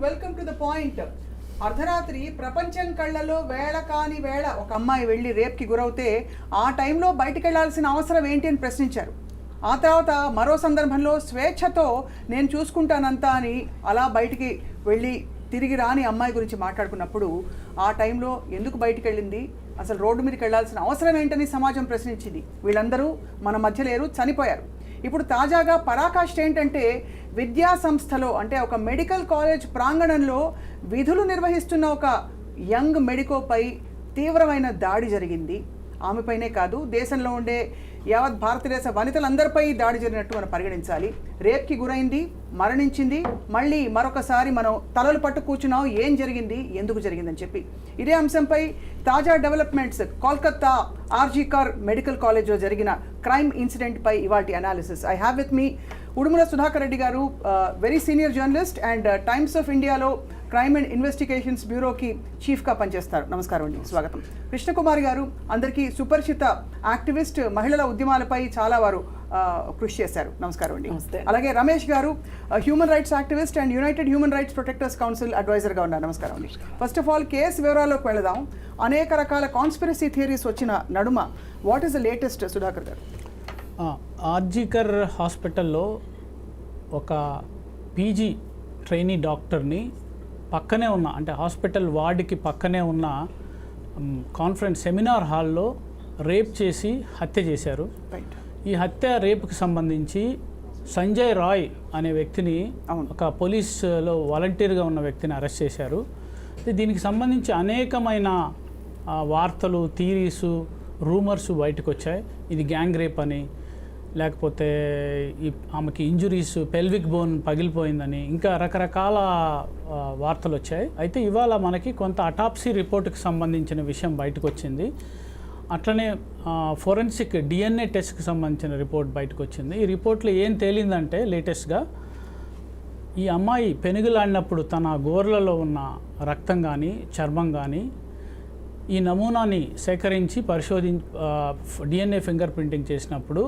Welcome to the point. అర్ధరాత్రి ప్రపంచం కళ్ళలో వేళ కాని వేళ ఒక అమ్మాయి వెళ్ళి రేప్కి గురవుతే ఆ టైంలో బయటికి వెళ్లాల్సిన అవసరం ఏంటి అని ప్రశ్నించారు. ఆ తర్వాత మరో సందర్భంలో స్వేచ్ఛతో నేను చూసుకుంటానంతా అని అలా బయటికి వెళ్ళి తిరిగి రాని అమ్మాయి గురించి మాట్లాడుకున్నప్పుడు ఆ టైంలో ఎందుకు బయటికి వెళ్ళింది, అసలు రోడ్డు మీదకి వెళ్లాల్సిన అవసరం ఏంటని సమాజం ప్రశ్నించింది. వీళ్ళందరూ మన మధ్య లేరు, చనిపోయారు. ఇప్పుడు తాజాగా పరాకాష్ఠ ఏంటంటే విద్యా సంస్థలో అంటే ఒక మెడికల్ కాలేజ్ ప్రాంగణంలో విధులు నిర్వహిస్తున్న ఒక యంగ్ మెడికోపై తీవ్రమైన దాడి జరిగింది. ఆమెపైనే కాదు, దేశంలో ఉండే యావత్ భారతదేశ వనితలందరిపై దాడి జరిగినట్టు మనం పరిగణించాలి. రేప్కి గురైంది, మరణించింది. మళ్ళీ మరొకసారి మనం తలలు పట్టు కూర్చున్నాం, ఏం జరిగింది, ఎందుకు జరిగిందని చెప్పి. ఇదే అంశంపై తాజా డెవలప్మెంట్స్, కోల్కతా ఆర్జీకర్ మెడికల్ కాలేజ్లో జరిగిన క్రైమ్ ఇన్సిడెంట్ పై ఇవాల్టి analysis. I have with me Udumala Sudhakar Reddy గారు, very senior journalist and times of ఇండియాలో క్రైమ్ అండ్ ఇన్వెస్టిగేషన్స్ బ్యూరోకి చీఫ్గా పనిచేస్తారు. నమస్కారం అండి, స్వాగతం. కృష్ణకుమారి గారు, అందరికీ సుపరిచిత యాక్టివిస్ట్, మహిళల ఉద్యమాలపై చాలా వారు కృషి చేశారు. నమస్కారం అండి. అలాగే Ramesh garu, human rights activist and united human rights protectors council అడ్వైజర్గా ఉన్నారు. నమస్కారం అండి. ఫస్ట్ ఆఫ్ ఆల్ కేసు వివరాల్లోకి వెళదాం. అనేక రకాల కాన్స్పిరసీ థియరీస్ వచ్చిన నడుమ what is the latest, Sudhakar గారు? ఆర్జీకర్ హాస్పిటల్లో ఒక పీజీ ట్రైనీ డాక్టర్ని పక్కనే ఉన్న, అంటే హాస్పిటల్ వార్డుకి పక్కనే ఉన్న కాన్ఫరెన్స్ సెమినార్ హాల్లో రేప్ చేసి హత్య చేశారు. ఈ హత్య రేపుకి సంబంధించి సంజయ్ రాయ్ అనే వ్యక్తిని, ఒక పోలీసులో వాలంటీర్గా ఉన్న వ్యక్తిని అరెస్ట్ చేశారు. దీనికి సంబంధించి అనేకమైన వార్తలు, థీరీసు, రూమర్స్ బయటకు వచ్చాయి. ఇది గ్యాంగ్ రేప్ అని, లేకపోతే ఆమెకి ఇంజురీస్, పెల్విక్ బోన్ పగిలిపోయిందని, ఇంకా రకరకాల వార్తలు వచ్చాయి. అయితే ఇవాళ మనకి కొంత అటాప్సీ రిపోర్టుకి సంబంధించిన విషయం బయటకు వచ్చింది. అట్లనే ఫోరెన్సిక్ డిఎన్ఏ టెస్ట్కి సంబంధించిన రిపోర్ట్ బయటకు వచ్చింది. ఈ రిపోర్ట్లో ఏం తేలిందంటే లేటెస్ట్గా ఈ అమ్మాయి పెనుగులాడినప్పుడు తన గోర్లలో ఉన్న రక్తం కానీ చర్మం కానీ ఈ నమూనాని సేకరించి డిఎన్ఏ ఫింగర్ ప్రింటింగ్ చేసినప్పుడు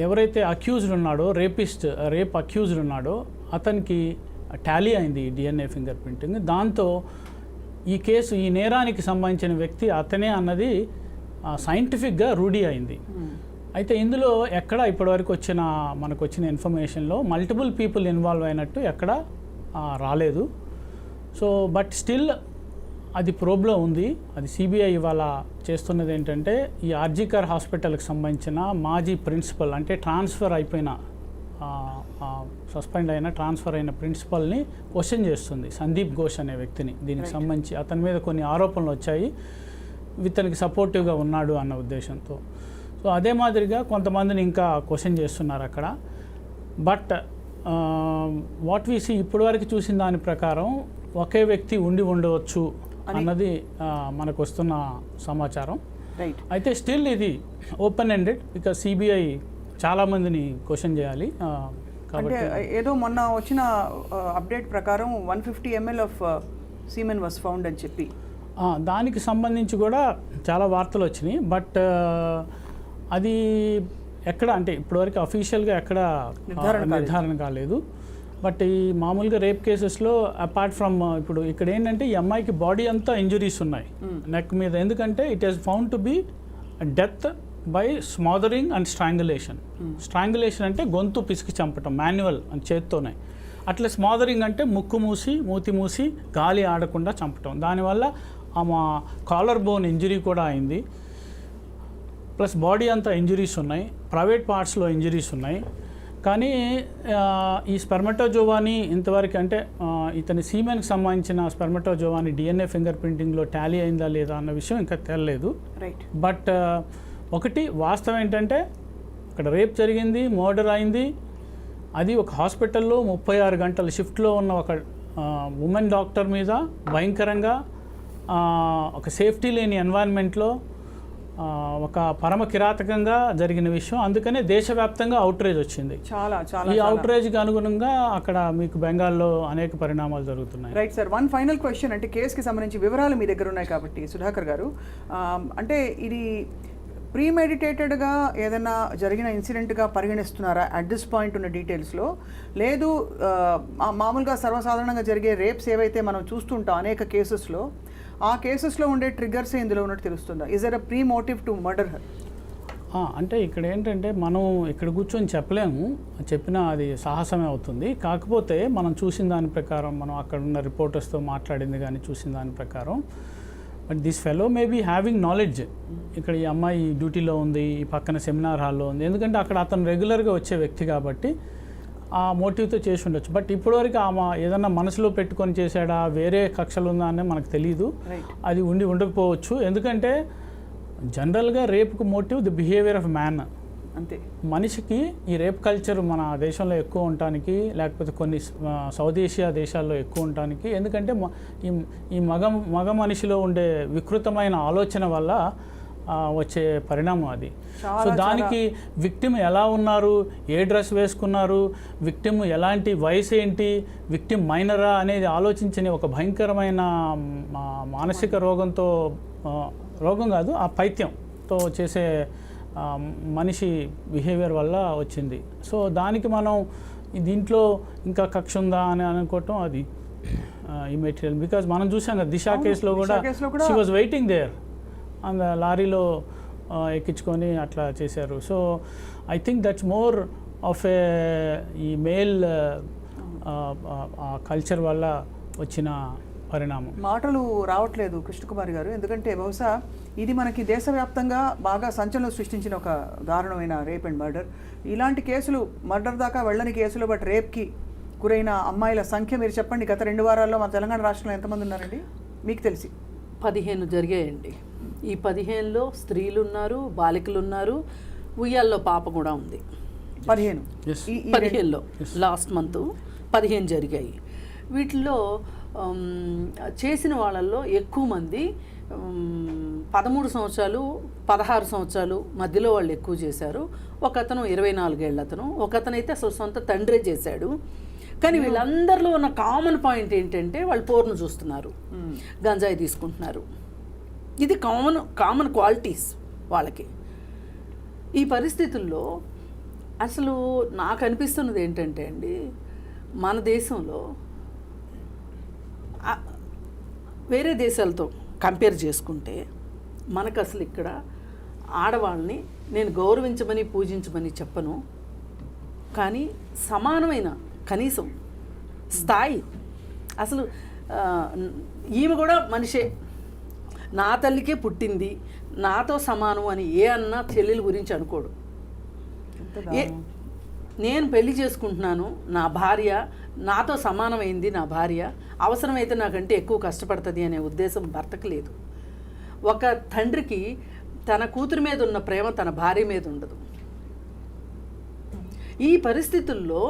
ఎవరైతే అక్యూజ్డ్ ఉన్నాడో, రేప్ అక్యూజ్డ్ ఉన్నాడో అతనికి టాలీ అయింది ఈ డిఎన్ఏ ఫింగర్ ప్రింటింగ్. దాంతో ఈ నేరానికి సంబంధించిన వ్యక్తి అతనే అన్నది సైంటిఫిక్గా రూఢీ అయింది. అయితే ఇందులో ఎక్కడ ఇప్పటివరకు మనకు వచ్చిన ఇన్ఫర్మేషన్లో మల్టిపుల్ పీపుల్ ఇన్వాల్వ్ అయినట్టు ఎక్కడ రాలేదు. సో బట్ స్టిల్ అది ప్రోబ్లో ఉంది. అది సిబిఐ ఇవాళ చేస్తున్నది ఏంటంటే ఈ ఆర్జీకర్ హాస్పిటల్కి సంబంధించిన మాజీ ప్రిన్సిపల్, అంటే ట్రాన్స్ఫర్ అయిపోయిన, సస్పెండ్ అయిన, ట్రాన్స్ఫర్ అయిన ప్రిన్సిపల్ని క్వశ్చన్ చేస్తుంది, సందీప్ ఘోష్ అనే వ్యక్తిని. దీనికి సంబంధించి అతని మీద కొన్ని ఆరోపణలు వచ్చాయి, ఇతనికి సపోర్టివ్గా ఉన్నాడు అన్న ఉద్దేశంతో. సో అదే మాదిరిగా కొంతమందిని ఇంకా క్వశ్చన్ చేస్తున్నారు అక్కడ. బట్ వాట్ వి సీ, ఇప్పటివరకు చూసిన దాని ప్రకారం ఒకే వ్యక్తి ఉండవచ్చు అన్నది మనకు వస్తున్న సమాచారం. అయితే స్టిల్ ఇది ఓపెన్ ఎండెడ్, బికాజ్ సిబిఐ చాలామందిని క్వశ్చన్ చేయాలి. అంటే ఏదో మొన్న వచ్చిన అప్డేట్ ప్రకారం 150 ml of semen was found అని చెప్పి దానికి సంబంధించి కూడా చాలా వార్తలు వచ్చినాయి. బట్ అది ఎక్కడ, అంటే ఇప్పటివరకు అఫీషియల్గా ఎక్కడ నిర్ధారణ కాలేదు. బట్ ఈ మామూలుగా రేప్ కేసెస్లో అపార్ట్ ఫ్రమ్ ఇప్పుడు ఇక్కడ ఏంటంటే ఈ అమ్మాయికి బాడీ అంతా ఇంజురీస్ ఉన్నాయి నెక్ మీద. ఎందుకంటే it is found to be death by smothering and strangulation. Strangulation అంటే గొంతు పిసికి చంపటం, మాన్యువల్ అని చేత్తోనే. అట్లా స్మాదరింగ్ అంటే మూతి మూసి గాలి ఆడకుండా చంపటం. దానివల్ల ఆమె కాలర్ బోన్ ఇంజరీ కూడా అయింది. ప్లస్ బాడీ అంతా ఇంజరీస్ ఉన్నాయి, ప్రైవేట్ పార్ట్స్లో ఇంజరీస్ ఉన్నాయి. కానీ ఈ స్పెర్మటోజోవాని ఇంతవరకు, అంటే ఇతని సీమెన్కి సంబంధించిన స్పెర్మటోజోవాని డిఎన్ఏ ఫింగర్ ప్రింటింగ్లో టాలీ అయిందా లేదా అన్న విషయం ఇంకా తెలియలేదు. బట్ ఒకటి వాస్తవం ఏంటంటే అక్కడ రేప్ జరిగింది, మర్డర్ అయింది. అది ఒక హాస్పిటల్లో 36 గంటల షిఫ్ట్లో ఉన్న ఒక ఉమెన్ డాక్టర్ మీద భయంకరంగా ఒక సేఫ్టీ లేని ఎన్వైరన్మెంట్లో ఒక పరమ కిరాతకంగా జరిగిన విషయం. అందుకనే దేశవ్యాప్తంగా అవుట్రేజ్ వచ్చింది. ఈ అవుట్రేజ్కి అనుగుణంగా అక్కడ మీకు బెంగాల్లో అనేక పరిణామాలు జరుగుతున్నాయి. Right sir, one final question. అంటే కేసుకి సంబంధించి వివరాలు మీ దగ్గర ఉన్నాయి కాబట్టి సుధాకర్ గారు, అంటే ఇది ప్రీమెడిటేటెడ్గా ఏదైనా జరిగిన ఇన్సిడెంట్గా పరిగణిస్తున్నారా అట్ దిస్ పాయింట్ ఉన్న డీటెయిల్స్లో? లేదు మామూలుగా సర్వసాధారణంగా జరిగే రేప్స్ ఏవైతే మనం చూస్తుంటాం అనేక కేసెస్లో, ఆ కేసెస్లో ఉండే ట్రిగ్గర్స్ ఇందులో ఉన్నట్టు తెలుస్తుందా? Is there a pre motive to murder her? అంటే ఇక్కడ ఏంటంటే మనం ఇక్కడ కూర్చొని చెప్పలేము, చెప్పినా అది సాహసమే అవుతుంది. కాకపోతే మనం చూసిన దాని ప్రకారం, మనం అక్కడ ఉన్న రిపోర్టర్స్తో మాట్లాడింది కానీ చూసిన దాని ప్రకారం, but this fellow may be having knowledge. ఇక్కడ ఈ అమ్మాయి డ్యూటీలో ఉంది, ఈ పక్కన సెమినార్ హాల్లో ఉంది, ఎందుకంటే అక్కడ అతను రెగ్యులర్గా వచ్చే వ్యక్తి కాబట్టి ఆ మోటివ్తో చేసి ఉండొచ్చు. బట్ ఇప్పటివరకు ఆమె ఏదన్నా మనసులో పెట్టుకొని చేశాడా, వేరే కక్షలు ఉందా అని మనకు తెలియదు. అది ఉండకపోవచ్చు. ఎందుకంటే జనరల్గా రేప్కు motive the behaviour of man. అంతే. మనిషికి ఈ రేప్ కల్చర్ మన దేశంలో ఎక్కువ ఉండటానికి, లేకపోతే కొన్ని సౌత్ ఏషియా దేశాల్లో ఎక్కువ ఉండటానికి, ఎందుకంటే ఈ మగ మనిషిలో ఉండే వికృతమైన ఆలోచన వల్ల వచ్చే పరిణామం అది. సో దానికి విక్టిమ్ ఎలా ఉన్నారు, ఏ డ్రెస్ వేసుకున్నారు, విక్టిమ్ ఎలాంటి వయసు ఏంటి, విక్టిమ్ మైనరా అనేది ఆలోచించని ఒక భయంకరమైన మానసిక రోగం కాదు, ఆ పైత్యంతో చేసే మనిషి బిహేవియర్ వల్ల వచ్చింది. సో దానికి మనం దీంట్లో ఇంకా కక్ష ఉందా అని అనుకోవటం అది ఈ మెటీరియల్. బికాజ్ మనం చూసాం కదా దిశ కేసులో కూడా she was waiting there and లారీలో ఎక్కించుకొని అట్లా చేశారు. So I think that's more of ఈ మేల్ కల్చర్ వల్ల వచ్చిన పరిణామం. మాటలు రావట్లేదు కృష్ణకుమారి గారు, ఎందుకంటే బహుశా ఇది మనకి దేశవ్యాప్తంగా బాగా సంచలనం సృష్టించిన ఒక దారుణమైన రేప్ అండ్ మర్డర్. ఇలాంటి కేసులు, మర్డర్ దాకా వెళ్ళని కేసులు, బట్ రేప్కి గురైన అమ్మాయిల సంఖ్య మీరు చెప్పండి. గత 2 వారాల్లో మన తెలంగాణ రాష్ట్రంలో ఎంతమంది ఉన్నారండి మీకు తెలిసి? 15 జరిగాయండి. ఈ 15లో స్త్రీలు ఉన్నారు, బాలికలు ఉన్నారు, ఉయ్యాల్లో పాప కూడా ఉంది. 15లో లాస్ట్ మంత్ 15 జరిగాయి. వీటిల్లో చేసిన వాళ్ళల్లో ఎక్కువ మంది 13 సంవత్సరాలు 16 సంవత్సరాలు మధ్యలో వాళ్ళు ఎక్కువ చేశారు. ఒకతను 24 ఏళ్ళ అతను, ఒకతను అయితే అసలు సొంత తండ్రే చేశాడు. కానీ వీళ్ళందరిలో ఉన్న కామన్ పాయింట్ ఏంటంటే వాళ్ళు పోర్ను చూస్తున్నారు, గంజాయి తీసుకుంటున్నారు. ఇది కామన్ క్వాలిటీస్ వాళ్ళకి. ఈ పరిస్థితుల్లో అసలు నాకు అనిపిస్తున్నది ఏంటంటే అండి, మన దేశంలో వేరే దేశాలతో కంపేర్ చేసుకుంటే మనకు అసలు ఇక్కడ ఆడవాళ్ళని నేను గౌరవించమని పూజించమని చెప్పను, కానీ సమానమైన కనీసం స్థాయి, అసలు ఈమె కూడా మనిషే, నా తల్లికే పుట్టింది, నాతో సమానం అని ఏ అన్నా చెల్లెల గురించి అనుకోడు. నేను పెళ్లి చేసుకుంటున్నాను, నా భార్య నాతో సమానమైంది, నా భార్య అవసరమైతే నాకంటే ఎక్కువ కష్టపడుతుంది అనే ఉద్దేశం భర్తకు లేదు. ఒక తండ్రికి తన కూతురి మీద ఉన్న ప్రేమ తన భార్య మీద ఉండదు. ఈ పరిస్థితుల్లో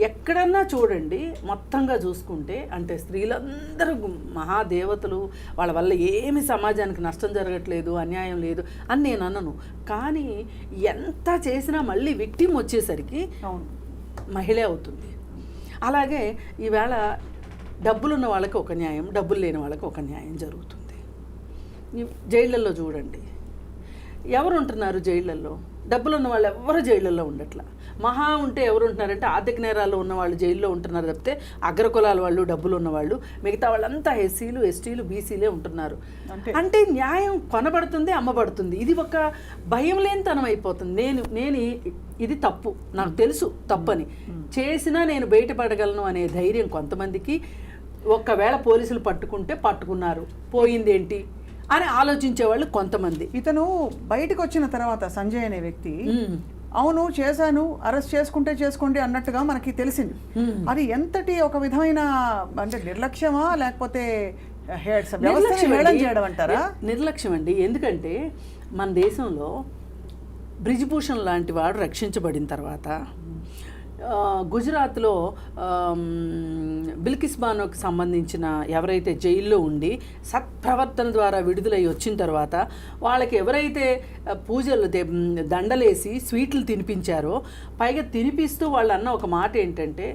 ఎక్కడన్నా చూడండి, మొత్తంగా చూసుకుంటే అంటే స్త్రీలందరూ మహాదేవతలు, వాళ్ళ వల్ల ఏమి సమాజానికి నష్టం జరగట్లేదు, అన్యాయం లేదు అని నేను అన్నను. కానీ ఎంత చేసినా మళ్ళీ విక్టిమ్ వచ్చేసరికి మహిళే అవుతుంది. అలాగే ఈవేళ డబ్బులున్న వాళ్ళకి ఒక న్యాయం, డబ్బులు లేని వాళ్ళకి ఒక న్యాయం జరుగుతుంది. జైళ్ళల్లో చూడండి, ఎవరు ఉంటున్నారు జైళ్ళల్లో? డబ్బులు ఉన్న వాళ్ళు ఎవరు జైళ్ళల్లో ఉండట్లా. మహా ఉంటే ఎవరు ఉంటున్నారంటే ఆర్థిక నేరాల్లో ఉన్న వాళ్ళు జైల్లో ఉంటున్నారు తప్పితే అగ్రకులాల వాళ్ళు, డబ్బులు ఉన్నవాళ్ళు, మిగతా వాళ్ళంతా ఎస్సీలు, ఎస్టీలు, బీసీలే ఉంటున్నారు. అంటే న్యాయం కొనబడుతుంది, అమ్మబడుతుంది. ఇది ఒక భయం లేనితనం అయిపోతుంది. నేను ఇది తప్పు, నాకు తెలుసు తప్పని, చేసినా నేను బయటపడగలను అనే ధైర్యం కొంతమందికి. ఒక్కవేళ పోలీసులు పట్టుకుంటే పట్టుకున్నారు, పోయిందేంటి అని ఆలోచించేవాళ్ళు కొంతమంది. ఇతను బయటకు వచ్చిన తర్వాత సంజయ్ అనే వ్యక్తి అవును చేశాను, అరెస్ట్ చేసుకోండి అన్నట్టుగా మనకి తెలిసింది. అది ఎంతటి ఒక విధమైన అంటే నిర్లక్ష్యమా, లేకపోతే చేయడం అంటారా? నిర్లక్ష్యం అండి. ఎందుకంటే మన దేశంలో బ్రిజ్భూషణ్ లాంటి వాడు రక్షించబడిన తర్వాత, గుజరాత్లో బిల్కిస్ బానోకి సంబంధించిన ఎవరైతే జైల్లో ఉండి సత్ప్రవర్తన ద్వారా విడుదలై వచ్చిన తర్వాత వాళ్ళకి ఎవరైతే పూజలు దండలేసి స్వీట్లు తినిపించారో, పైగా తినిపిస్తూ వాళ్ళు అన్న ఒక మాట ఏంటంటే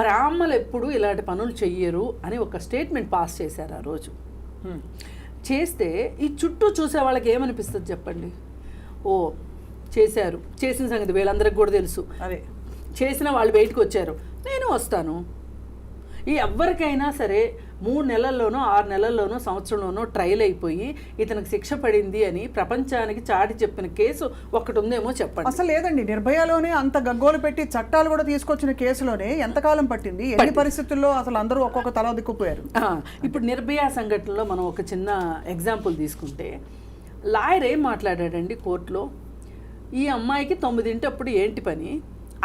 బ్రాహ్మలు ఎప్పుడు ఇలాంటి పనులు చెయ్యరు అని ఒక స్టేట్మెంట్ పాస్ చేశారు ఆ రోజు. చేస్తే ఈ చుట్టూ చూసే వాళ్ళకి ఏమనిపిస్తుంది చెప్పండి? ఓ చేశారు, చేసిన సంగతి వీళ్ళందరికీ కూడా తెలుసు, అదే చేసిన వాళ్ళు బయటకు వచ్చారు, నేను వస్తాను. ఈ ఎవరికైనా సరే 3 నెలల్లోనో 6 నెలల్లోనో సంవత్సరంలోనో ట్రయల్ అయిపోయి ఇతనికి శిక్ష పడింది అని ప్రపంచానికి చాటి చెప్పిన కేసు ఒకటి ఉందేమో చెప్పండి. అసలు లేదండి, నిర్భయలోనే అంత గగ్గోలు పెట్టి చట్టాలు కూడా తీసుకొచ్చిన కేసులోనే ఎంతకాలం పట్టింది, ఎన్ని పరిస్థితుల్లో అసలు అందరూ ఒక్కొక్క తల దిక్కుపోయారు. ఇప్పుడు నిర్భయ సంఘటనలో మనం ఒక చిన్న ఎగ్జాంపుల్ తీసుకుంటే, లాయర్ ఏం మాట్లాడాడండి కోర్టులో, ఈ అమ్మాయికి 9 అప్పుడు ఏంటి పని,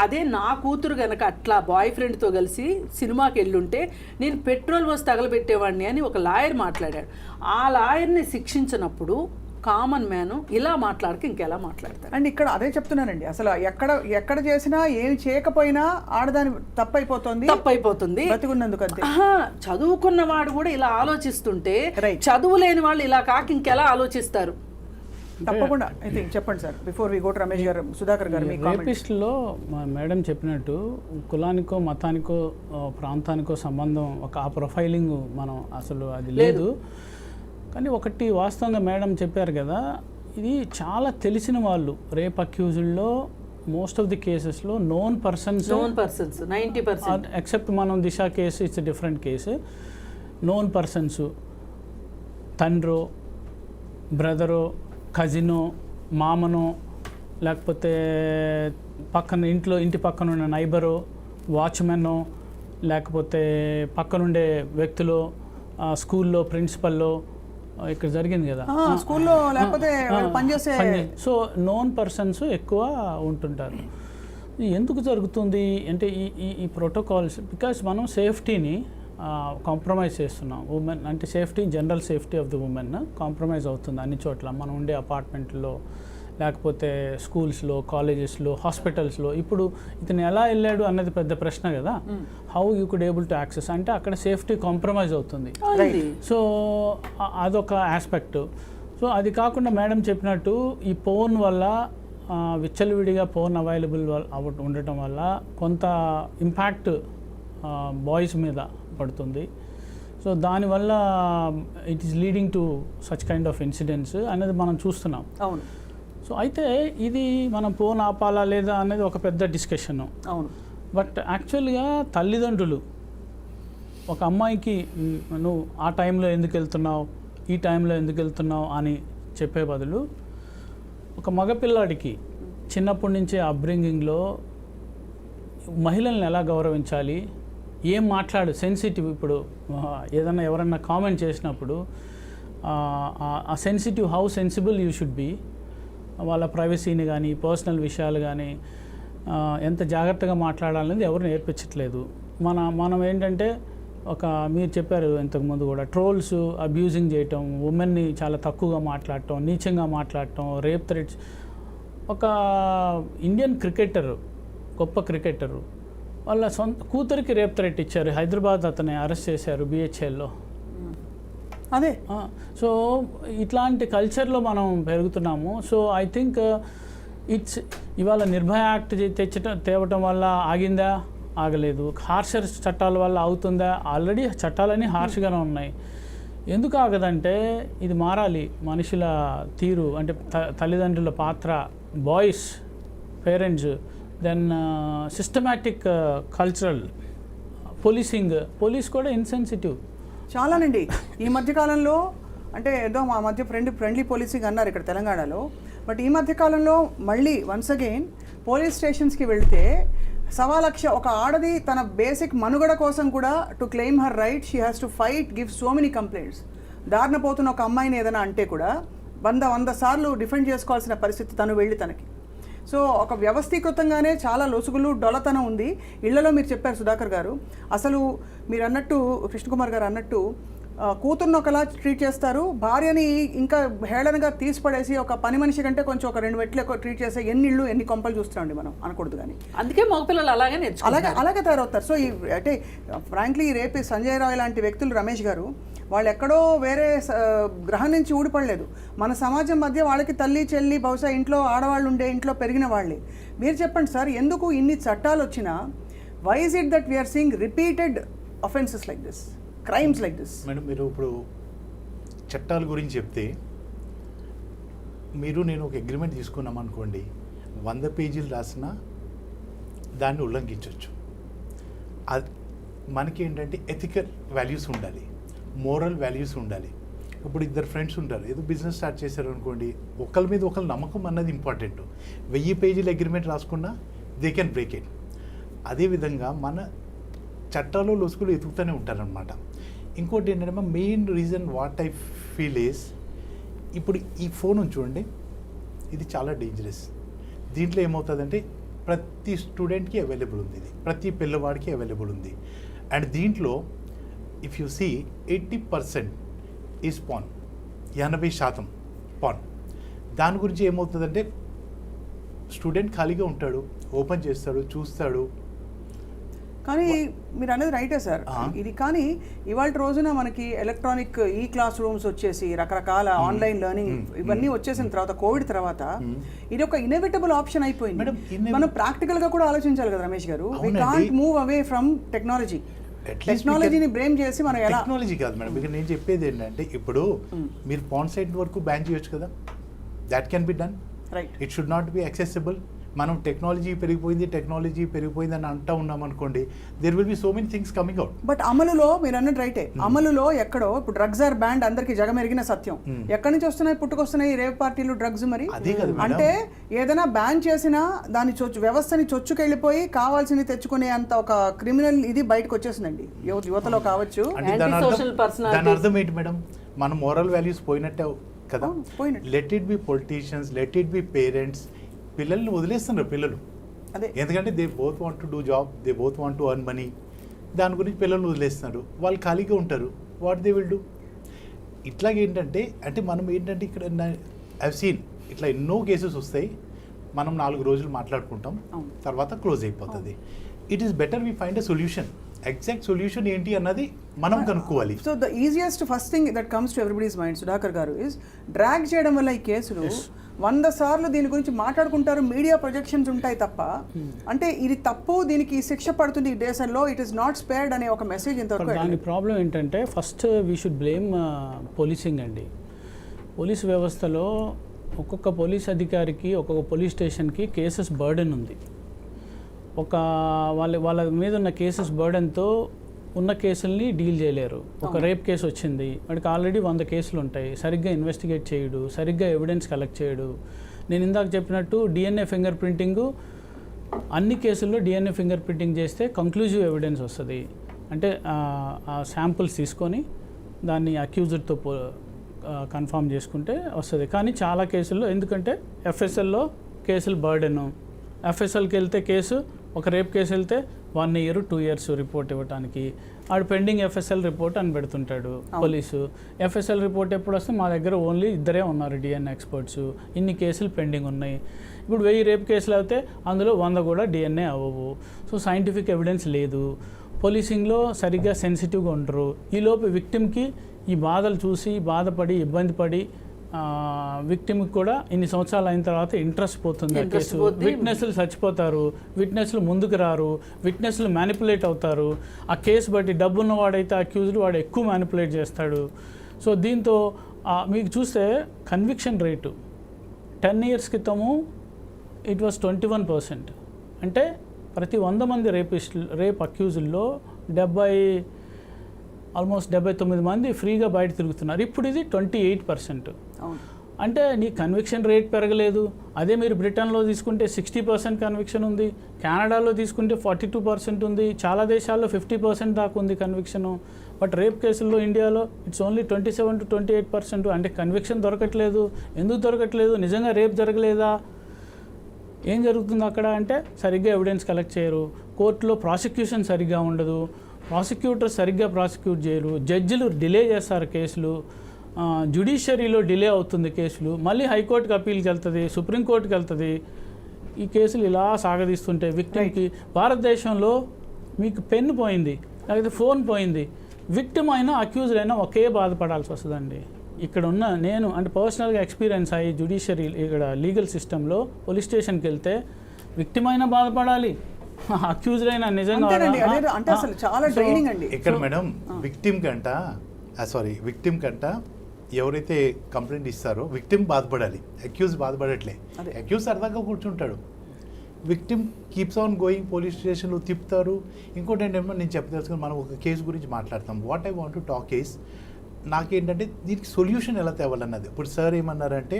అదే నా కూతురు గనక అట్లా బాయ్ ఫ్రెండ్తో కలిసి సినిమాకి వెళ్ళుంటే నేను పెట్రోల్ పోసి తగలబెట్టేవాడిని అని ఒక లాయర్ మాట్లాడాడు. ఆ లాయర్ని శిక్షించినప్పుడు కామన్ మ్యాన్ ఇలా మాట్లాడక ఇంకెలా మాట్లాడతారు? అండ్ ఇక్కడ అదే చెప్తున్నానండి, అసలు ఎక్కడ చేసినా ఏమి చేయకపోయినా ఆడదాని తప్పైపోతుంది బతికున్నందుకు. అంతే, చదువుకున్న వాడు కూడా ఇలా ఆలోచిస్తుంటే Right. చదువు లేని వాళ్ళు ఇలా కాక ఇంకెలా ఆలోచిస్తారు? తప్పకుండా. అయితే చెప్పండి sir, before we go to Ramesh garu, Sudhakar గారు, మీ కామెంట్. రేపిస్ట్లో మేడం చెప్పినట్టు కులానికో మతానికో ప్రాంతానికో సంబంధం ఆ ప్రొఫైలింగ్ మనం అసలు అది లేదు. కానీ ఒకటి వాస్తవంగా మేడం చెప్పారు కదా, ఇది చాలా తెలిసిన వాళ్ళు రేప్ అక్యూజ్డ్లో మోస్ట్ ఆఫ్ ది కేసెస్లో నోన్ పర్సన్స్ 90%, ఎక్సెప్ట్ మనం Disha case its different case. Known persons, తండ్రో, బ్రదరో, కజినో, మామనో, లేకపోతే ఇంటి పక్కన ఉన్న నైబరో, వాచ్మెనో, లేకపోతే పక్కనుండే వ్యక్తులు, స్కూల్లో ప్రిన్సిపల్లో, ఇక్కడ జరిగింది కదా స్కూల్లో, లేకపోతే పనిచేసే. సో నోన్ పర్సన్స్ ఎక్కువ ఉంటుంటారు. ఎందుకు జరుగుతుంది అంటే ఈ ప్రోటోకాల్స్, బికాస్ మనం సేఫ్టీని కాంప్రమైజ్ చేస్తున్నాం. ఉమెన్ అంటే safety, general safety of the women compromise అవుతుంది అన్ని చోట్ల. మనం ఉండే అపార్ట్మెంట్లో, లేకపోతే స్కూల్స్లో, కాలేజెస్లో, హాస్పిటల్స్లో. ఇప్పుడు ఇతను ఎలా వెళ్ళాడు అన్నది పెద్ద ప్రశ్న కదా. How you could able to access అంటే అక్కడ సేఫ్టీ కాంప్రమైజ్ అవుతుంది. సో అదొక ఆస్పెక్ట్. సో అది కాకుండా మేడం చెప్పినట్టు ఈ ఫోన్ వల్ల, విచ్చలవిడిగా ఫోన్ అవైలబుల్ ఉండటం వల్ల కొంత ఇంపాక్ట్ బాయ్స్ మీద పడుతుంది. సో దానివల్ల it is leading to such kind of incidents అనేది మనం చూస్తున్నాం. అవును. సో అయితే ఇది మనం ఫోన్ ఆపాలా లేదా అనేది ఒక పెద్ద డిస్కషన్. అవును. బట్ యాక్చువల్గా తల్లిదండ్రులు ఒక అమ్మాయికి నువ్వు ఆ టైంలో ఎందుకు వెళ్తున్నావు, ఈ టైంలో ఎందుకు వెళ్తున్నావు అని చెప్పే బదులు, ఒక మగపిల్లాడికి చిన్నప్పటి నుంచే అప్బ్రింగింగ్లో మహిళల్ని ఎలా గౌరవించాలి, ఏం సెన్సిటివ్, ఇప్పుడు ఏదన్నా ఎవరన్నా కామెంట్ చేసినప్పుడు ఆ sensitive, how sensible you should be, వాళ్ళ ప్రైవసీని కానీ పర్సనల్ విషయాలు కానీ ఎంత జాగ్రత్తగా మాట్లాడాలనేది ఎవరు నేర్పించట్లేదు. మనం ఏంటంటే మీరు చెప్పారు ఇంతకుముందు కూడా, ట్రోల్స్, అబ్యూజింగ్ చేయటం, ఉమెన్ని చాలా తక్కువగా మాట్లాడటం, నీచంగా మాట్లాడటం, రేప్ థ్రెట్స్. ఒక ఇండియన్ క్రికెటర్, గొప్ప క్రికెటరు, వాళ్ళ సొంత కూతురికి రేప్ థ్రెట్ ఇచ్చారు. హైదరాబాద్ అతన్ని అరెస్ట్ చేశారు BHLలో. అదే. సో ఇట్లాంటి కల్చర్లో మనం పెరుగుతున్నాము. సో ఐ థింక్ ఇవాళ నిర్భయ యాక్ట్ తేవటం వల్ల ఆగిందా? ఆగలేదు. హార్షర్ చట్టాల వల్ల అవుతుందా? ఆల్రెడీ చట్టాలన్నీ హార్ష్గానే ఉన్నాయి. ఎందుకు ఆగదంటే ఇది మారాలి. మనుషుల తీరు అంటే తల్లిదండ్రుల పాత్ర, boys, parents, then systematic cultural police కూడా ఇన్సెన్సిటివ్ చాలానండి. ఈ మధ్యకాలంలో అంటే ఏదో మా మధ్య ఫ్రెండ్లీ పోలీసింగ్ అన్నారు ఇక్కడ తెలంగాణలో. బట్ ఈ మధ్యకాలంలో మళ్ళీ వన్స్ అగైన్ పోలీస్ స్టేషన్స్కి వెళ్తే 1,00,000 ఒక ఆడది తన బేసిక్ మనుగడ కోసం కూడా to claim her right she has to fight, give so many complaints. దారిన పోతున్న ఒక అమ్మాయిని ఏదైనా అంటే కూడా 100 సార్లు డిఫెండ్ చేసుకోవాల్సిన పరిస్థితి తను వెళ్ళి తనకి. సో ఒక వ్యవస్థీకృతంగానే చాలా లొసుగులు, డొలతనం ఉంది ఇళ్లలో. మీరు చెప్పారు సుధాకర్ గారు, అసలు మీరు అన్నట్టు, కృష్ణకుమార్ గారు అన్నట్టు, కూతుర్ని ఒకలా ట్రీట్ చేస్తారు, భార్యని ఇంకా హేళనగా తీసిపడేసి ఒక పని మనిషి కంటే కొంచెం ఒక 2 మెట్లు ఎక్కువ ట్రీట్ చేస్తే ఎన్ని ఇళ్ళు ఎన్ని కొంపలు చూస్తున్నాండి మనం అనకూడదు. కానీ అందుకే మగపిల్లలు అలాగే తయారవుతారు. సో ఈ అంటే ఫ్రాంక్లీ రేపు సంజయ్ రాయ్ లాంటి వ్యక్తులు, రమేష్ గారు, వాళ్ళు ఎక్కడో వేరే గ్రహం నుంచి ఊడిపడలేదు. మన సమాజం మధ్య వాళ్ళకి తల్లి చెల్లి, బహుశా ఇంట్లో ఆడవాళ్ళు ఉండే ఇంట్లో పెరిగిన వాళ్ళే. మీరు చెప్పండి సార్, ఎందుకు ఇన్ని చట్టాలు వచ్చినా why is it that we are seeing repeated offences like this, crimes like this? Madam, మీరు ఇప్పుడు చట్టాల గురించి చెప్తే మీరు నేను ఒక అగ్రిమెంట్ తీసుకున్నాం అనుకోండి, 100 పేజీలు రాసినా దాన్ని ఉల్లంఘించవచ్చు. అది మనకి ఏంటంటే ఎథికల్ వాల్యూస్ ఉండాలి, మోరల్ వాల్యూస్ ఉండాలి. ఇప్పుడు ఇద్దరు ఫ్రెండ్స్ ఉంటారు, ఏదో బిజినెస్ స్టార్ట్ చేశారు అనుకోండి, ఒకరి మీద ఒకరు నమ్మకం అన్నది ఇంపార్టెంట్. 1000 పేజీల అగ్రిమెంట్ రాసుకున్నా దే కెన్ బ్రేక్ ఇట్. అదేవిధంగా మన చట్టాలు లొసుకులు ఎతుకుతూనే ఉంటారనమాట. ఇంకోటి ఏంటంటే main reason what I feel is, ఇప్పుడు ఈ ఫోన్ చూడండి, ఇది చాలా డేంజరస్. దీంట్లో ఏమవుతుందంటే ప్రతి స్టూడెంట్కి అవైలబుల్ ఉంది, ఇది ప్రతి పిల్లవాడికి అవైలబుల్ ఉంది. అండ్ దీంట్లో if you see 80% is porn, 80% porn. దాని గురించి ఏమవుతుందంటే స్టూడెంట్ ఖాళీగా ఉంటాడు, ఓపెన్ చేస్తాడు, చూస్తాడు. కానీ మీరు అనేది రైటే సార్, ఇది కానీ ఇవాళ రోజున మనకి ఎలక్ట్రానిక్ ఈ క్లాస్ రూమ్స్ వచ్చేసి రకరకాల ఆన్లైన్ లెర్నింగ్ ఇవన్నీ వచ్చేసిన తర్వాత, కోవిడ్ తర్వాత ఇది ఒక ఇన్ఎవిటబుల్ ఆప్షన్ అయిపోయింది. మనం ప్రాక్టికల్ గా కూడా ఆలోచించాలి కదా Ramesh garu. We can't move away from technology. టెక్నాలజీని బ్రేమ్ చేసి మనం ఎలా, టెక్నాలజీ కాదు మేడం, ఇక నేను చెప్పేది ఏంటంటే ఇప్పుడు మీరు పాన్ సైట్ వరకు బ్యాన్ చేయొచ్చు కదా, that can be done. Right, it should not be accessible. మనం టెక్నాలజీ పెరిగిపోయింది అని అంటూ ఉన్నాం అనుకోండి, there will be so many things coming out. But అమలులో మీరు అన్నట్టు రైటే, అమలులో ఎక్కడో ఇప్పుడు డ్రగ్స్ ఆర్ బ్యాండ్ అందరికి జగమెరిగిన సత్యం. ఎక్కడి నుంచి వస్తున్నాయి, పుట్టుకొస్తున్నాయి రేవ్ పార్టీలు, డ్రగ్స్. మరి అంటే ఏదైనా బ్యాన్ చేసినా దాని వ్యవస్థని చొచ్చుకెళ్ళిపోయి కావాల్సింది తెచ్చుకునే అంత ఒక క్రిమినల్ ఇది బయటకు వచ్చేసిందండి యువతలో కావచ్చు. దాని అర్థం ఏంటి మేడం, మన మోరల్ వాల్యూస్ పోయినట్టే కదా. Let it be politicians, let it be parents. పిల్లల్ని వదిలేస్తున్నారు పిల్లలు, ఎందుకంటే they both want to do job, they both want to earn money. దాని గురించి పిల్లల్ని వదిలేస్తున్నారు, వాళ్ళు ఖాళీగా ఉంటారు. What they will do? ఇట్లాగేంటంటే అంటే మనం ఏంటంటే ఇక్కడ ఐ సీన్ ఇట్లా ఎన్నో కేసెస్ వస్తాయి, మనం 4 రోజులు మాట్లాడుకుంటాం, తర్వాత క్లోజ్ అయిపోతుంది. It is better we find a solution. Exact solution ఏంటి అన్నది మనం కనుక్కోవాలి. So the easiest first thing that comes to everybody's mind, Sudhakar గారు, ఇస్ డ్రాగ్ చేయడం వల్ల ఈ కేసులు 100 సార్లు దీని గురించి మాట్లాడుకుంటారు, మీడియా ప్రొజెక్షన్స్ ఉంటాయి తప్ప, అంటే ఇది తప్పు, దీనికి శిక్ష పడుతుంది ఈ దేశంలో, ఇట్ ఈస్ నాట్ స్పేర్డ్ అనే ఒక మెసేజ్ ఇంతవరకు. దాని ప్రాబ్లం ఏంటంటే first we should blame policing అండి. పోలీస్ వ్యవస్థలో ఒక్కొక్క పోలీస్ అధికారికి, ఒక్కొక్క పోలీస్ స్టేషన్కి కేసెస్ బర్డెన్ ఉంది. వాళ్ళ మీద ఉన్న కేసెస్ బర్డెన్తో ఉన్న కేసుల్ని డీల్ చేయలేరు. ఒక రేప్ కేసు వచ్చింది, వాడికి ఆల్రెడీ 100 కేసులు ఉంటాయి, సరిగ్గా ఇన్వెస్టిగేట్ చేయడు, సరిగ్గా ఎవిడెన్స్ కలెక్ట్ చేయడు. నేను ఇందాక చెప్పినట్టు డిఎన్ఏ ఫింగర్ ప్రింటింగ్, అన్ని కేసుల్లో డిఎన్ఏ ఫింగర్ ప్రింటింగ్ చేస్తే కంక్లూజివ్ ఎవిడెన్స్ వస్తుంది. అంటే ఆ శాంపుల్స్ తీసుకొని దాన్ని అక్యూజర్తో కన్ఫర్మ్ చేసుకుంటే వస్తుంది. కానీ చాలా కేసుల్లో ఎందుకంటే ఎఫ్ఎస్ఎల్లో కేసులు బర్డెను, ఎఫ్ఎస్ఎల్కి వెళ్తే కేసు, ఒక రేప్ కేసు వెళ్తే 1 year 2 years రిపోర్ట్ ఇవ్వడానికి, ఆడు పెండింగ్ ఎఫ్ఎస్ఎల్ రిపోర్ట్ అని పెడుతుంటాడు పోలీసు. ఎఫ్ఎస్ఎల్ రిపోర్ట్ ఎప్పుడు వస్తే మా దగ్గర ఓన్లీ 2 ఉన్నారు డిఎన్ఏ ఎక్స్పర్ట్స్, ఇన్ని కేసులు పెండింగ్ ఉన్నాయి. ఇప్పుడు 1000 రేప్ కేసులు అయితే అందులో 100 కూడా డిఎన్ఏ అవ్వవు. సో సైంటిఫిక్ ఎవిడెన్స్ లేదు. పోలీసింగ్లో సరిగ్గా సెన్సిటివ్గా ఉండరు. ఈలోపు విక్టిమ్కి ఈ బాధలు చూసి బాధపడి ఇబ్బంది పడి విక్టిమ్కి కూడా ఇన్ని సంవత్సరాలు అయిన తర్వాత ఇంట్రెస్ట్ పోతుంది. ఆ కేసు విట్నెస్లు చచ్చిపోతారు, విట్నెస్లు ముందుకు రారు, విట్నెస్లు మ్యానిపులేట్ అవుతారు. ఆ కేసు బట్టి డబ్బున్న వాడైతే అక్యూజ్డ్ వాడు ఎక్కువ మ్యానిపులేట్ చేస్తాడు. సో దీంతో మీకు చూస్తే కన్విక్షన్ రేటు 10 years క్రితము ఇట్ వాస్ 21%. అంటే ప్రతి 100 మంది రేప్ అక్యూజుల్లో ఆల్మోస్ట్ 79 మంది ఫ్రీగా బయట తిరుగుతున్నారు. ఇప్పుడు ఇది 28%. అంటే నీ కన్విక్షన్ రేట్ పెరగలేదు. అదే మీరు బ్రిటన్లో తీసుకుంటే 60% కన్విక్షన్ ఉంది, కెనడాలో తీసుకుంటే 42% ఉంది, చాలా దేశాల్లో 50% దాకా ఉంది కన్విక్షను. బట్ రేప్ కేసుల్లో ఇండియాలో ఇట్స్ ఓన్లీ 27 to 28%. అంటే కన్విక్షన్ దొరకట్లేదు. ఎందుకు దొరకట్లేదు? నిజంగా రేప్ జరగలేదా? ఏం జరుగుతుంది అక్కడ అంటే సరిగ్గా ఎవిడెన్స్ కలెక్ట్ చేయరు, కోర్టులో ప్రాసిక్యూషన్ సరిగ్గా ఉండదు, ప్రాసిక్యూటర్ సరిగ్గా ప్రాసిక్యూట్ చేయరు, జడ్జిలు డిలే చేస్తారు కేసులు, జ్యుడిషియరీలో డిలే అవుతుంది కేసులు, మళ్ళీ హైకోర్టుకి అప్పీల్కి వెళ్తుంది, సుప్రీంకోర్టుకి వెళ్తుంది. ఈ కేసులు ఇలా సాగదీస్తుంటే విక్టిమ్కి భారతదేశంలో మీకు పెన్ పోయింది, లేకపోతే ఫోన్ పోయింది, విక్టిమ్ అయినా అక్యూజ్డ్ అయినా ఒకే బాధపడాల్సి వస్తుందండి. ఇక్కడ ఉన్న నేను అంటే పర్సనల్గా ఎక్స్పీరియన్స్ అయ్యి జ్యుడిషియరీ ఇక్కడ లీగల్ సిస్టంలో పోలీస్ స్టేషన్కి వెళ్తే విక్టిమ్ అయినా బాధపడాలి, అక్యూజ్డ్ అయినా నిజంగా అంటే అసలు చాలా ట్రైనింగ్ అండి. ఇక్కడ మేడం విక్టిమ్ కంట ఎవరైతే కంప్లైంట్ ఇస్తారో విక్టిమ్ బాధపడాలి, అక్యూజ్ బాధపడట్లే. అదే. అక్యూజ్ సరదాగా కూర్చుంటాడు, victim keeps on going, police స్టేషన్లో తిప్పుతారు. ఇంకోటి ఏంటంటే నేను చెప్పదలుచుకుని మనం ఒక కేసు గురించి మాట్లాడతాం. What I want to talk is, నాకేంటంటే దీనికి సొల్యూషన్ ఎలా తేవాలన్నది. ఇప్పుడు సార్ ఏమన్నారంటే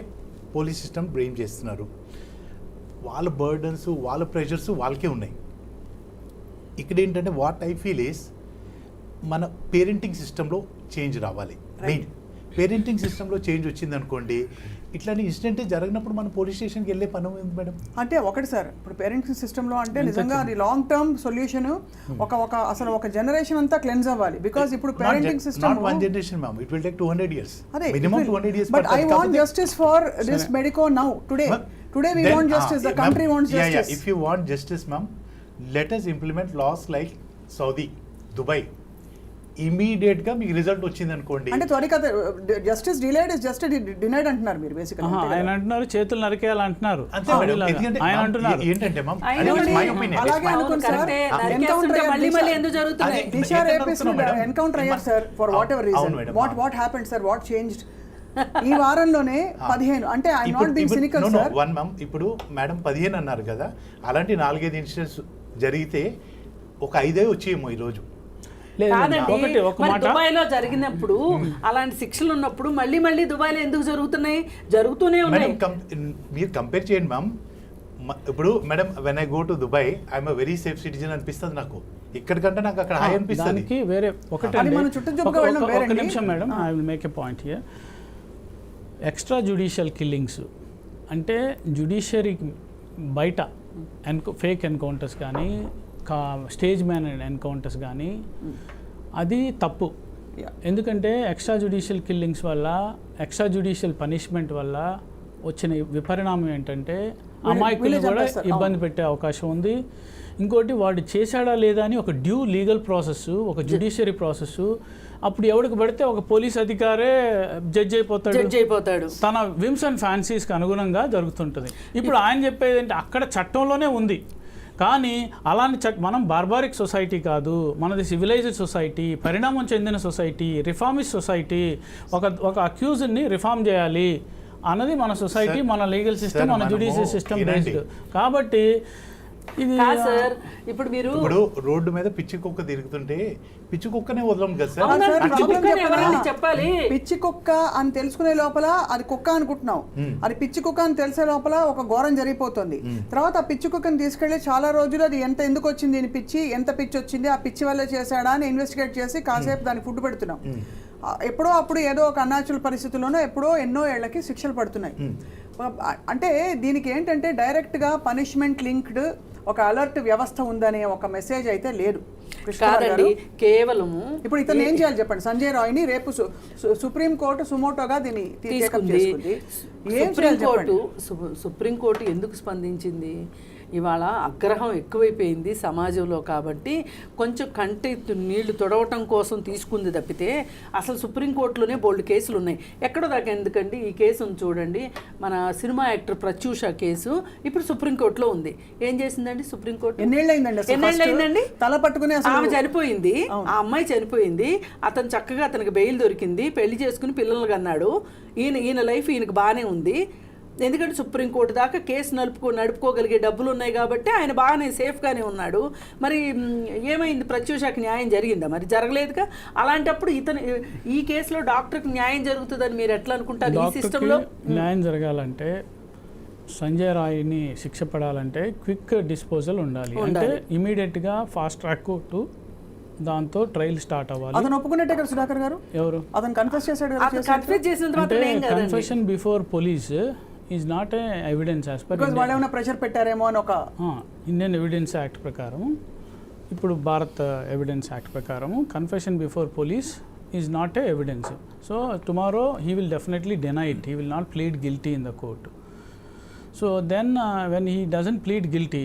పోలీస్ సిస్టమ్ బ్లేమ్ చేస్తున్నారు, వాళ్ళ బర్డన్స్ వాళ్ళ ప్రెషర్స్ వాళ్ళకే ఉన్నాయి. ఇక్కడ ఏంటంటే వాట్ ఐ ఫీల్ ఈస్ మన పేరెంటింగ్ సిస్టంలో చేంజ్ రావాలి. మెయిన్ పేరెంటింగ్ సిస్టంలో చేంజ్ వచ్చింది అనుకోండి, ఇట్లాంటి ఇన్సిడెంట్ జరిగినప్పుడు మనం పోలీస్ స్టేషన్కి వెళ్ళే పని ఉంది మేడం. అంటే ఒకటి సార్, ఇప్పుడు పేరెంటింగ్ సిస్టంలో అంటే నిజంగా అది లాంగ్ టర్మ్ సొల్యూషన్, అసలు ఒక జనరేషన్ అంతా క్లెన్స్ అవ్వాలి. బికాజ్ ఇప్పుడు parenting system not one generation ma'am, it will take 200 years. అదే minimum 200 years. But I want justice for this medico now today we want justice, the country wants justice. If you want justice ma'am, let us implement laws like Saudi, Dubai. Immediate గా మీకు result వచ్చింది అనుకోండి, అంటే త్వరిత justice delayed is just denied అంటున్నారు మీరు basically. ఆయన అంటున్నారు చేతులు నరికేయాలి అంటున్నారు. అంతే మేడం. ఎందుకంటే ఆయన అంటున్నారు ఏంటంటే మ్యామ్, ఆయన మై ఒపీనియన్. అలాగే అనుకోండి సార్, నరికేస్తుంటే మళ్ళీ ఎందుకు జరుగుతున్నాయి? దిశా రేపిస్ట్ ఎన్కౌంటర్ అయ్యారు sir for whatever reason. అవును madam. What happened sir, what changed ఈ వారంలోనే 15? అంటే I not being cynical sir. One ma'am, ఇప్పుడు మేడం 15 అన్నారు కదా, అలాంటి 4-5 ఇన్సిడెంట్స్ జరిగితే ఒక 5 వచ్చేమో ఈ రోజు. కాదండి, మరి దుబాయ్లో జరిగినప్పుడు అలాంటి శిక్షలు ఉన్నప్పుడు మళ్ళీ దుబాయ్లో ఎందుకు జరుగుతున్నాయి? జరుగుతూనే ఉన్నాయి. మీరు కంపేర్ చేయండి మ్యామ్. ఇప్పుడు madam when I go to Dubai I'm very safe citizen అనిపిస్తుంది నాకు, ఇక్కడికంటే నాకు అక్కడ హై అనిపిస్తుంది. వేరే ఒకటే ఒక నిమిషం madam, I will make a point here. Extra judicial killings అంటే జ్యుడిషియరీ బయట ఫేక్ ఎన్కౌంటర్స్ కానీ స్టేజ్ మ్యాన్ ఎన్కౌంటర్స్ కానీ అది తప్పు. ఎందుకంటే ఎక్స్ట్రా జ్యుడిషియల్ కిల్లింగ్స్ వల్ల, ఎక్స్ట్రా జ్యుడిషియల్ పనిష్మెంట్ వల్ల వచ్చిన విపరిణామం ఏంటంటే అమాయకులు కూడా ఇబ్బంది పెట్టే అవకాశం ఉంది. ఇంకోటి వాడు చేశాడా లేదా అని ఒక డ్యూ లీగల్ ప్రాసెస్, ఒక జ్యుడిషియరీ ప్రాసెస్. అప్పుడు ఎవరికి పడితే ఒక పోలీస్ అధికారే జడ్జ్ అయిపోతాడు, తన విమ్స్ అండ్ ఫ్యాన్సీస్కి అనుగుణంగా జరుగుతుంటుంది. ఇప్పుడు ఆయన చెప్పేది అంటే అక్కడ చట్టంలోనే ఉంది, కానీ అలాంటి మనం బార్బారిక్ సొసైటీ కాదు, మనది సివిలైజ్డ్ సొసైటీ, పరిణామం చెందిన సొసైటీ, రిఫార్మిస్ట్ సొసైటీ. ఒక అక్యూజ్ని రిఫార్మ్ చేయాలి అన్నది మన సొసైటీ, మన లీగల్ సిస్టమ్, మన జ్యుడిషియల్ సిస్టమ్ బేస్డ్. కాబట్టి ఇది సార్ ఇప్పుడు మీరు రోడ్డు మీద పిచ్చి కుక్క తిరుగుతుంటే పిచ్చి కుక్కనే వదలం కదా సార్. చెప్పాలి పిచ్చి కుక్క అని తెలుసుకునే లోపల అది కుక్క అనుకుంటున్నాం, అది పిచ్చి కుక్క అని తెలిసే లోపల ఒక ఘోరం జరిగిపోతుంది. తర్వాత ఆ పిచ్చి కుక్కని తీసుకెళ్లి చాలా రోజులు అది ఎందుకు వచ్చింది, దీని పిచ్చి ఎంత పిచ్చి వచ్చింది, ఆ పిచ్చి వల్లే చేశాడా అని ఇన్వెస్టిగేట్ చేసి కాసేపు దానికి ఫుడ్ పెడుతున్నాం. ఎప్పుడో అప్పుడు ఏదో ఒక అన్యాచురల్ పరిస్థితుల్లోనో ఎప్పుడో ఎన్నో ఏళ్లకి శిక్షలు పడుతున్నాయి. అంటే దీనికి ఏంటంటే డైరెక్ట్గా పనిష్మెంట్ లింక్డ్ ఒక అలర్ట్ వ్యవస్థ ఉందనే ఒక మెసేజ్ అయితే లేదు. కాదండి, కేవలము ఇప్పుడు ఇతను ఏం చేయాలి చెప్పండి? సంజయ్ రాయ్ని రేపు సుప్రీంకోర్టు సుమోటోగా దీన్ని తీసుకుంది. సుప్రీంకోర్టు ఎందుకు స్పందించింది? ఇవాళ ఆగ్రహం ఎక్కువైపోయింది సమాజంలో, కాబట్టి కొంచెం కంటి నీళ్లు తొడవటం కోసం తీసుకుంది తప్పితే అసలు సుప్రీంకోర్టులోనే బోల్డ్ కేసులు ఉన్నాయి. ఎక్కడో దాకా ఎందుకండి? ఈ కేసును చూడండి, మన సినిమా యాక్టర్ ప్రత్యూష కేసు ఇప్పుడు సుప్రీంకోర్టులో ఉంది. ఏం చేసిందండి సుప్రీంకోర్టు? ఎన్నేళ్ళైందండి? తల పట్టుకుని ఆమె చనిపోయింది, ఆ అమ్మాయి చనిపోయింది, అతను చక్కగా అతనికి బెయిల్ దొరికింది, పెళ్లి చేసుకుని పిల్లలు కన్నాడు. ఈయన లైఫ్ ఈయనకు బాగానే ఉంది. ఎందుకంటే సుప్రీంకోర్టు దాకా కేసు నడుపుకోగలిగే డబ్బులు ఉన్నాయి కాబట్టి ఆయన బాగానే సేఫ్గానే ఉన్నాడు. మరి ఏమైంది? ప్రత్యూషకి న్యాయం జరిగిందా? మరి జరగలేదుగా. అలాంటప్పుడు ఈ కేసులో డాక్టర్కి న్యాయం జరుగుతుందని మీరు ఎట్లా అనుకుంటారు? ఈ సిస్టంలో న్యాయం జరగాలంటే, సంజయ్ రాయ్ని శిక్ష పడాలంటే క్విక్ డిస్పోజల్ ఉండాలి. అంటే ఇమీడియట్గా ఫాస్ట్ ట్రాక్ కోర్టు దాంతో ట్రయల్ స్టార్ట్ అవ్వాలి. అతను ఒప్పుకున్నట్టే కదా సుధాకర్ గారు, అతను కన్ఫెస్ చేశాడు. Confession before police is not a evidence as per వాళ్ళు ఏమైనా ప్రెషర్ పెట్టారేమో అని ఒక ఇండియన్ ఎవిడెన్స్ యాక్ట్ ప్రకారం, ఇప్పుడు భారత్ ఎవిడెన్స్ యాక్ట్ ప్రకారం confession before police is not a evidence. So tomorrow he will definitely deny it, he will not plead guilty in the court. So then when he doesn't plead guilty,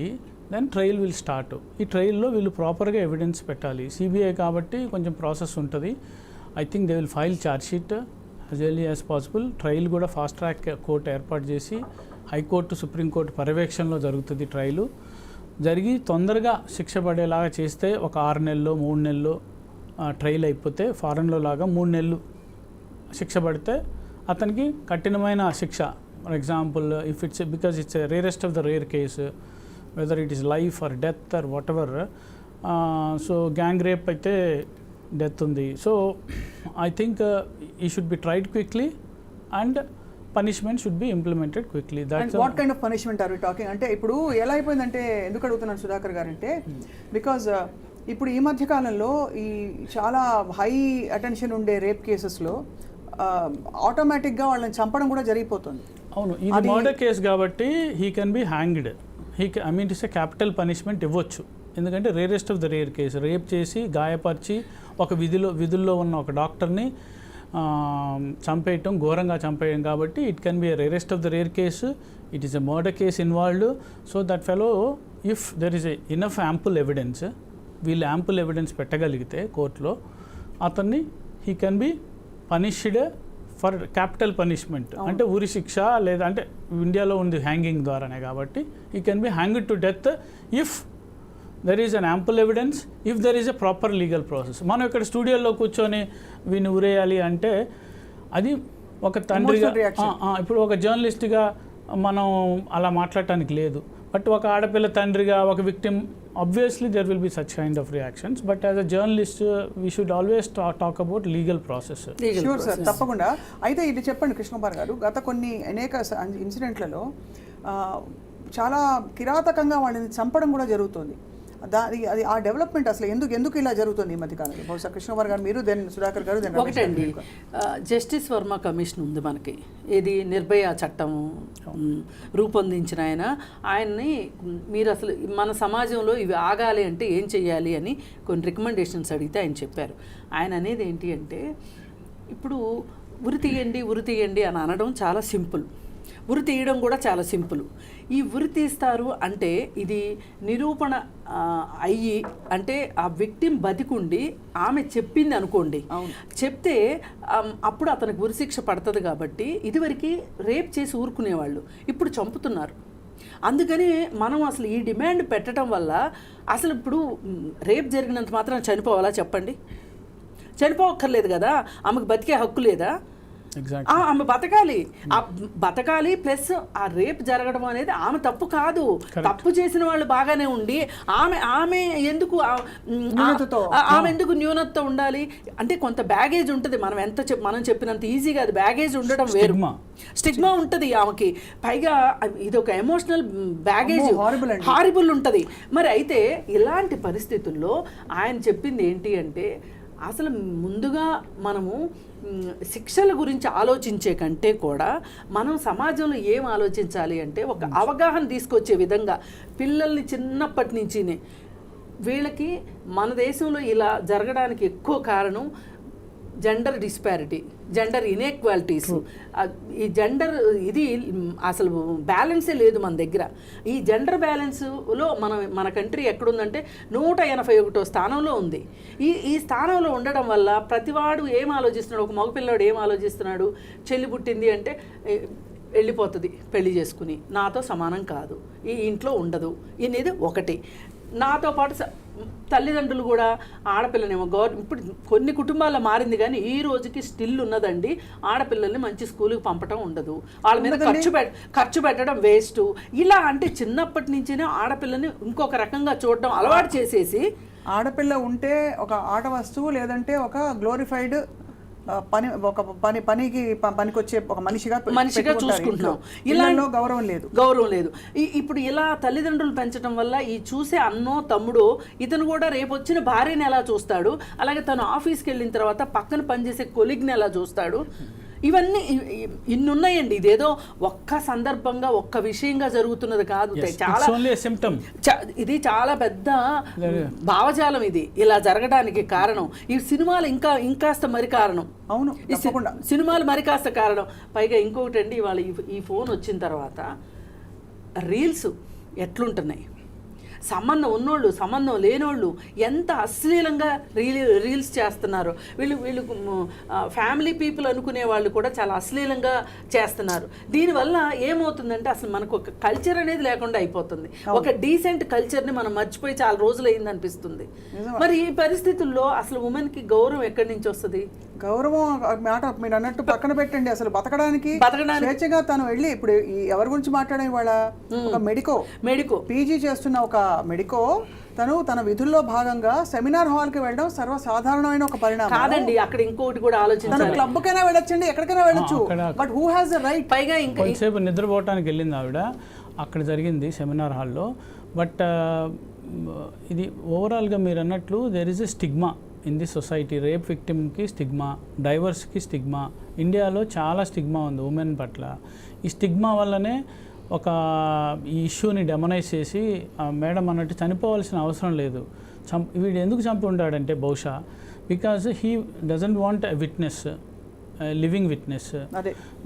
then trial will start. ఈ ట్రయల్లో వీళ్ళు ప్రాపర్గా evidence పెట్టాలి. CBI కాబట్టి కొంచెం process ఉంటుంది. I think they will file charge sheet as early as possible. Trial కూడా fast track court ఏర్పాటు చేసి హైకోర్టు, సుప్రీంకోర్టు పర్యవేక్షణలో జరుగుతుంది. ట్రయలు జరిగి తొందరగా శిక్ష పడేలాగా చేస్తే ఒక 6 నెలల్లో 3 నెలల్లో ట్రయల్ అయిపోతే, ఫారెన్లో లాగా 3 నెలలు శిక్ష పడితే అతనికి కఠినమైన శిక్ష. For example if it's because it's rarest of the rare case, whether it is life or death or whatever. So gang rape అయితే డెత్ ఉంది. So I think he should be tried quickly and punishment should be implemented quickly. And what kind of punishment are you talking? అంటే ఇప్పుడు ఎలా అయిపోయిందంటే, ఎందుకు అడుగుతున్నాను సుధాకర్ గారు అంటే, బికాజ్ ఇప్పుడు ఈ మధ్య కాలంలో ఈ చాలా హై అటెన్షన్ ఉండే రేప్ కేసెస్లో ఆటోమేటిక్గా వాళ్ళని చంపడం కూడా జరిగిపోతుంది. అవును, ఇది మర్డర్ కేసు కాబట్టి he can be hanged. I mean to say capital punishment ఇవ్వచ్చు. ఎందుకంటే rarest of the rare case, rape చేసి గాయపరిచి ఒక విధుల్లో ఉన్న ఒక డాక్టర్ని చంపేయటం, ఘోరంగా చంపేయడం కాబట్టి it can be rarest of the rare case. It is a murder case involved. So that fellow if there is enough ample evidence, వీళ్ళు యాంపుల్ ఎవిడెన్స్ పెట్టగలిగితే కోర్టులో, అతన్ని he can be punished for capital punishment. అంటే ఉరి శిక్ష, లేదా అంటే ఇండియాలో ఉంది hanging ద్వారానే కాబట్టి he can be hanged to death if there is an ample evidence, if there is a proper legal process. మనం ఇక్కడ స్టూడియోలో కూర్చొని వీని ఉరేయాలి అంటే అది ఒక తండ్రిగా, ఇప్పుడు ఒక జర్నలిస్ట్గా మనం అలా మాట్లాడటానికి లేదు. బట్ ఒక ఆడపిల్ల తండ్రిగా, ఒక victim, obviously there will be such kind of reactions, but as a journalist we should always talk about legal process. Sure sir, తప్పకుండా. అయితే ఇది చెప్పండి కృష్ణకుమార్ గారు, గత కొన్ని అనేక ఇన్సిడెంట్లలో చాలా కిరాతకంగా వాళ్ళని చంపడం కూడా జరుగుతుంది. అది ఆ డెవలప్మెంట్ అసలు ఎందుకు ఇలా జరుగుతుంది ఈ మధ్య కాలంలో? బహుశా కృష్ణకుమార్ గారు మీరు, దెన్ సుధాకర్ గారు, దెన్ ఒకటండి, జస్టిస్ వర్మ కమిషన్ ఉంది మనకి. ఇది నిర్భయ చట్టం రూపొందించిన ఆయన్ని మీరు అసలు మన సమాజంలో ఇవి ఆగాలి అంటే ఏం చెయ్యాలి అని కొన్ని రికమెండేషన్స్ అడిగితే ఆయన చెప్పారు. ఆయన అనేది ఏంటి అంటే, ఇప్పుడు ఉరి తీయండి అని అనడం చాలా సింపుల్, ఉరి తీయడం కూడా చాలా సింపుల్. ఈ ఉరి తీస్తారు అంటే ఇది నిరూపణ అయ్యి, అంటే ఆ విక్టిమ్ బతికుండి ఆమె చెప్పింది అనుకోండి, చెప్తే అప్పుడు అతనికి ఉరిశిక్ష పడుతుంది. కాబట్టి ఇదివరకు రేప్ చేసి ఊరుకునేవాళ్ళు, ఇప్పుడు చంపుతున్నారు. అందుకని మనం అసలు ఈ డిమాండ్ పెట్టడం వల్ల అసలు ఇప్పుడు రేప్ జరిగినంత మాత్రం చనిపోవాలా చెప్పండి? చనిపోవక్కర్లేదు కదా, ఆమెకు బతికే హక్కు లేదా? ఆమె బతకాలి ప్లస్ ఆ రేప్ జరగడం అనేది ఆమె తప్పు కాదు. తప్పు చేసిన వాళ్ళు బాగానే ఉండి ఆమె ఎందుకు న్యూనతతో ఉండాలి? అంటే కొంత బ్యాగేజ్ ఉంటుంది. మనం చెప్పినంత ఈజీగా అది బ్యాగేజ్ ఉండడం వేరు, స్టిగ్మా ఉంటుంది ఆమెకి. పైగా ఇది ఒక ఎమోషనల్ బ్యాగేజ్, హారిబుల్ ఉంటుంది. మరి అయితే ఇలాంటి పరిస్థితుల్లో ఆయన చెప్పింది ఏంటి అంటే, అసలు ముందుగా మనము శిక్షల గురించి ఆలోచించే కంటే కూడా మనం సమాజంలో ఏం ఆలోచించాలి అంటే, ఒక అవగాహన తీసుకొచ్చే విధంగా పిల్లల్ని చిన్నప్పటి నుంచినే, వీళ్ళకి మన దేశంలో ఇలా జరగడానికి ఎక్కువ కారణం జెండర్ డిస్పారిటీ, జెండర్ ఇన్ఈక్వాలిటీస్. ఈ జెండర్ ఇది అసలు బ్యాలెన్సే లేదు మన దగ్గర. ఈ జెండర్ బ్యాలెన్స్లో మన కంట్రీ ఎక్కడుందంటే 181వ స్థానంలో ఉంది. ఈ స్థానంలో ఉండడం వల్ల ప్రతివాడు ఏం ఆలోచిస్తున్నాడు, ఒక మగపిల్లాడు ఏం ఆలోచిస్తున్నాడు, చెల్లి పుట్టింది అంటే వెళ్ళిపోతుంది పెళ్లి చేసుకుని, నాతో సమానం కాదు, ఈ ఇంట్లో ఉండదు అనేది ఒకటి. నాతో పాటు తల్లిదండ్రులు కూడా ఆడపిల్లనేమో ఇప్పుడు కొన్ని కుటుంబాల్లో మారింది, కానీ ఈ రోజుకి స్టిల్ ఉన్నదండి, ఆడపిల్లల్ని మంచి స్కూల్కి పంపటం ఉండదు, వాళ్ళ మీద ఖర్చు పెట్టడం వేస్ట్. ఇలా అంటే చిన్నప్పటి నుంచినే ఆడపిల్లని ఇంకొక రకంగా చూడడం అలవాటు చేసేసి, ఆడపిల్ల ఉంటే ఒక ఆట వస్తువు, లేదంటే ఒక గ్లోరిఫైడ్ పనికొచ్చే ఒక మనిషిగా చూసుకుంటున్నాం. ఇలా గౌరవం లేదు. ఇప్పుడు ఇలా తల్లిదండ్రులు పెంచడం వల్ల ఈ చూసే అన్నో తమ్ముడో ఇతను కూడా రేపు వచ్చిన భార్యని ఎలా చూస్తాడు, అలాగే తను ఆఫీస్కి వెళ్ళిన తర్వాత పక్కన పనిచేసే కొలీగ్ని ఎలా చూస్తాడు, ఇవన్నీ ఇన్నున్నాయండి. ఇదేదో ఒక్క సందర్భంగా ఒక్క విషయంగా జరుగుతున్నది కాదు, ఇది చాలా పెద్ద భావజాలం. ఇది ఇలా జరగడానికి కారణం ఈ సినిమాలు, ఇంకాస్త మరి కారణం. అవును, సినిమాలు మరి కాస్త కారణం. పైగా ఇంకొకటి అండి, ఇవాళ ఈ ఫోన్ వచ్చిన తర్వాత రీల్స్ ఎట్లుంటున్నాయి, సంబంధం ఉన్నోళ్ళు సంబంధం లేనోళ్ళు ఎంత అశ్లీలంగా రీల్స్ చేస్తున్నారు. వీళ్ళు ఫ్యామిలీ పీపుల్ అనుకునే వాళ్ళు కూడా చాలా అశ్లీలంగా చేస్తున్నారు. దీనివల్ల ఏమవుతుందంటే అసలు మనకు ఒక కల్చర్ అనేది లేకుండా అయిపోతుంది. ఒక డీసెంట్ కల్చర్ని మనం మర్చిపోయి చాలా రోజులు అయింది అనిపిస్తుంది. మరి ఈ పరిస్థితుల్లో అసలు ఉమెన్కి గౌరవం ఎక్కడి నుంచి వస్తుంది? గౌరవం మాట మీరు అన్నట్టు పక్కన పెట్టండి. అసలు బతకడానికి స్వేచ్ఛగా తను వెళ్ళి ఇప్పుడు ఎవరి గురించి మాట్లాడే వాళ్ళ ఒక మెడికో పీజీ చేస్తున్న ఒక మెడికో తన విధుల్లో భాగంగా సెమినార్ హాల్ కి వెళ్ళడం సర్వసాధారణమైన ఒక పరిణామం కాదండి. అక్కడ ఇంకోటి కూడా ఆలోచించాలి. తన క్లబ్ కైనా వెళ్ళొచ్చండి, ఎక్కడికైనా వెళ్ళొచ్చు, but who has the right? పైగా ఇంకా కొంతసేపు నిద్రపోవటానికి వెళ్ళింది ఆవిడ, అక్కడ జరిగింది సెమినార్ హాల్లో. బట్ ఇది ఓవరాల్గా మీరు అన్నట్లు there is a stigma in the society. Rape విక్టిమ్కి స్టిగ్మా, డైవర్స్కి స్టిగ్మా. ఇండియాలో చాలా స్టిగ్మా ఉంది ఉమెన్ పట్ల. ఈ స్టిగ్మా వల్లనే ఒక ఈ ఇష్యూని డెమనైజ్ చేసి మేడం అన్నట్టు చనిపోవాల్సిన అవసరం లేదు. వీడు ఎందుకు చంపి ఉంటాడంటే బహుశా because he doesn't want a witness, living witness.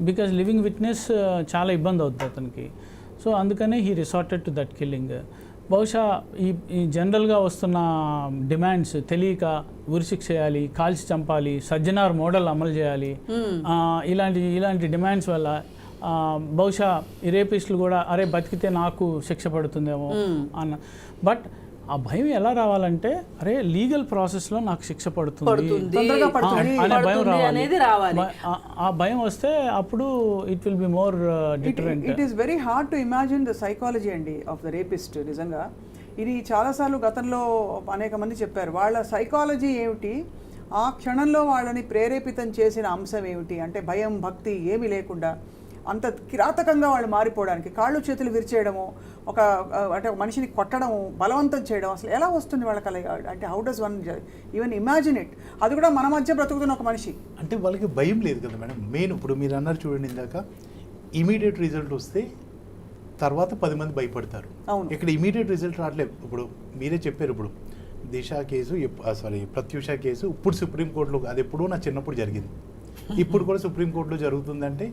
Because living witness చాలా ఇబ్బంది అవుతుంది అతనికి. సో అందుకనే he resorted to that killing. బహుశా ఈ జనరల్గా వస్తున్న డిమాండ్స్ తెలియక ఉరిశిక్ష చేయాలి, కాల్చి చంపాలి, సజ్జనార్ మోడల్ అమలు చేయాలి, ఇలాంటి డిమాండ్స్ వల్ల బహుశా ఈ రేపిస్టులు కూడా అరే బతికితే నాకు శిక్ష పడుతుందేమో అన్న. బట్ ఆ భయం ఎలా రావాలంటే అరే లీగల్ ప్రాసెస్లో నాకు శిక్ష పడుతుంది అనే భయం రావాలి. ఆ భయం వస్తే అప్పుడు it will be more deterrent. It is very hard to imagine the psychology అండి ఆఫ్ ద రేపిస్ట్. నిజంగా ఇది చాలాసార్లు గతంలో అనేక మంది చెప్పారు. వాళ్ళ సైకాలజీ ఏమిటి, ఆ క్షణంలో వాళ్ళని ప్రేరేపితం చేసిన అంశం ఏమిటి అంటే భయం భక్తి ఏమీ లేకుండా అంత కిరాతకంగా వాళ్ళు మారిపోవడానికి కాళ్ళు చేతులు విరిచేయడము, అంటే ఒక మనిషిని కొట్టడము, బలవంతం చేయడం అసలు ఎలా వస్తుంది వాళ్ళకి? అంటే how does one even imagine it? అది కూడా మన మధ్య బ్రతుకుతున్న ఒక మనిషి. అంటే వాళ్ళకి భయం లేదు కదా మేడం. మెయిన్ ఇప్పుడు మీరు అన్నారు చూడండి ఇందాక, ఇమీడియట్ రిజల్ట్ వస్తే తర్వాత 10 మంది భయపడతారు. ఇక్కడ ఇమీడియట్ రిజల్ట్ రావట్లేదు. ఇప్పుడు మీరే చెప్పారు, ఇప్పుడు దిశ కేసు, ప్రత్యూష కేసు ఇప్పుడు సుప్రీంకోర్టులో, అది ఎప్పుడూ నా చిన్నప్పుడు జరిగింది, ఇప్పుడు కూడా సుప్రీంకోర్టులో జరుగుతుందంటే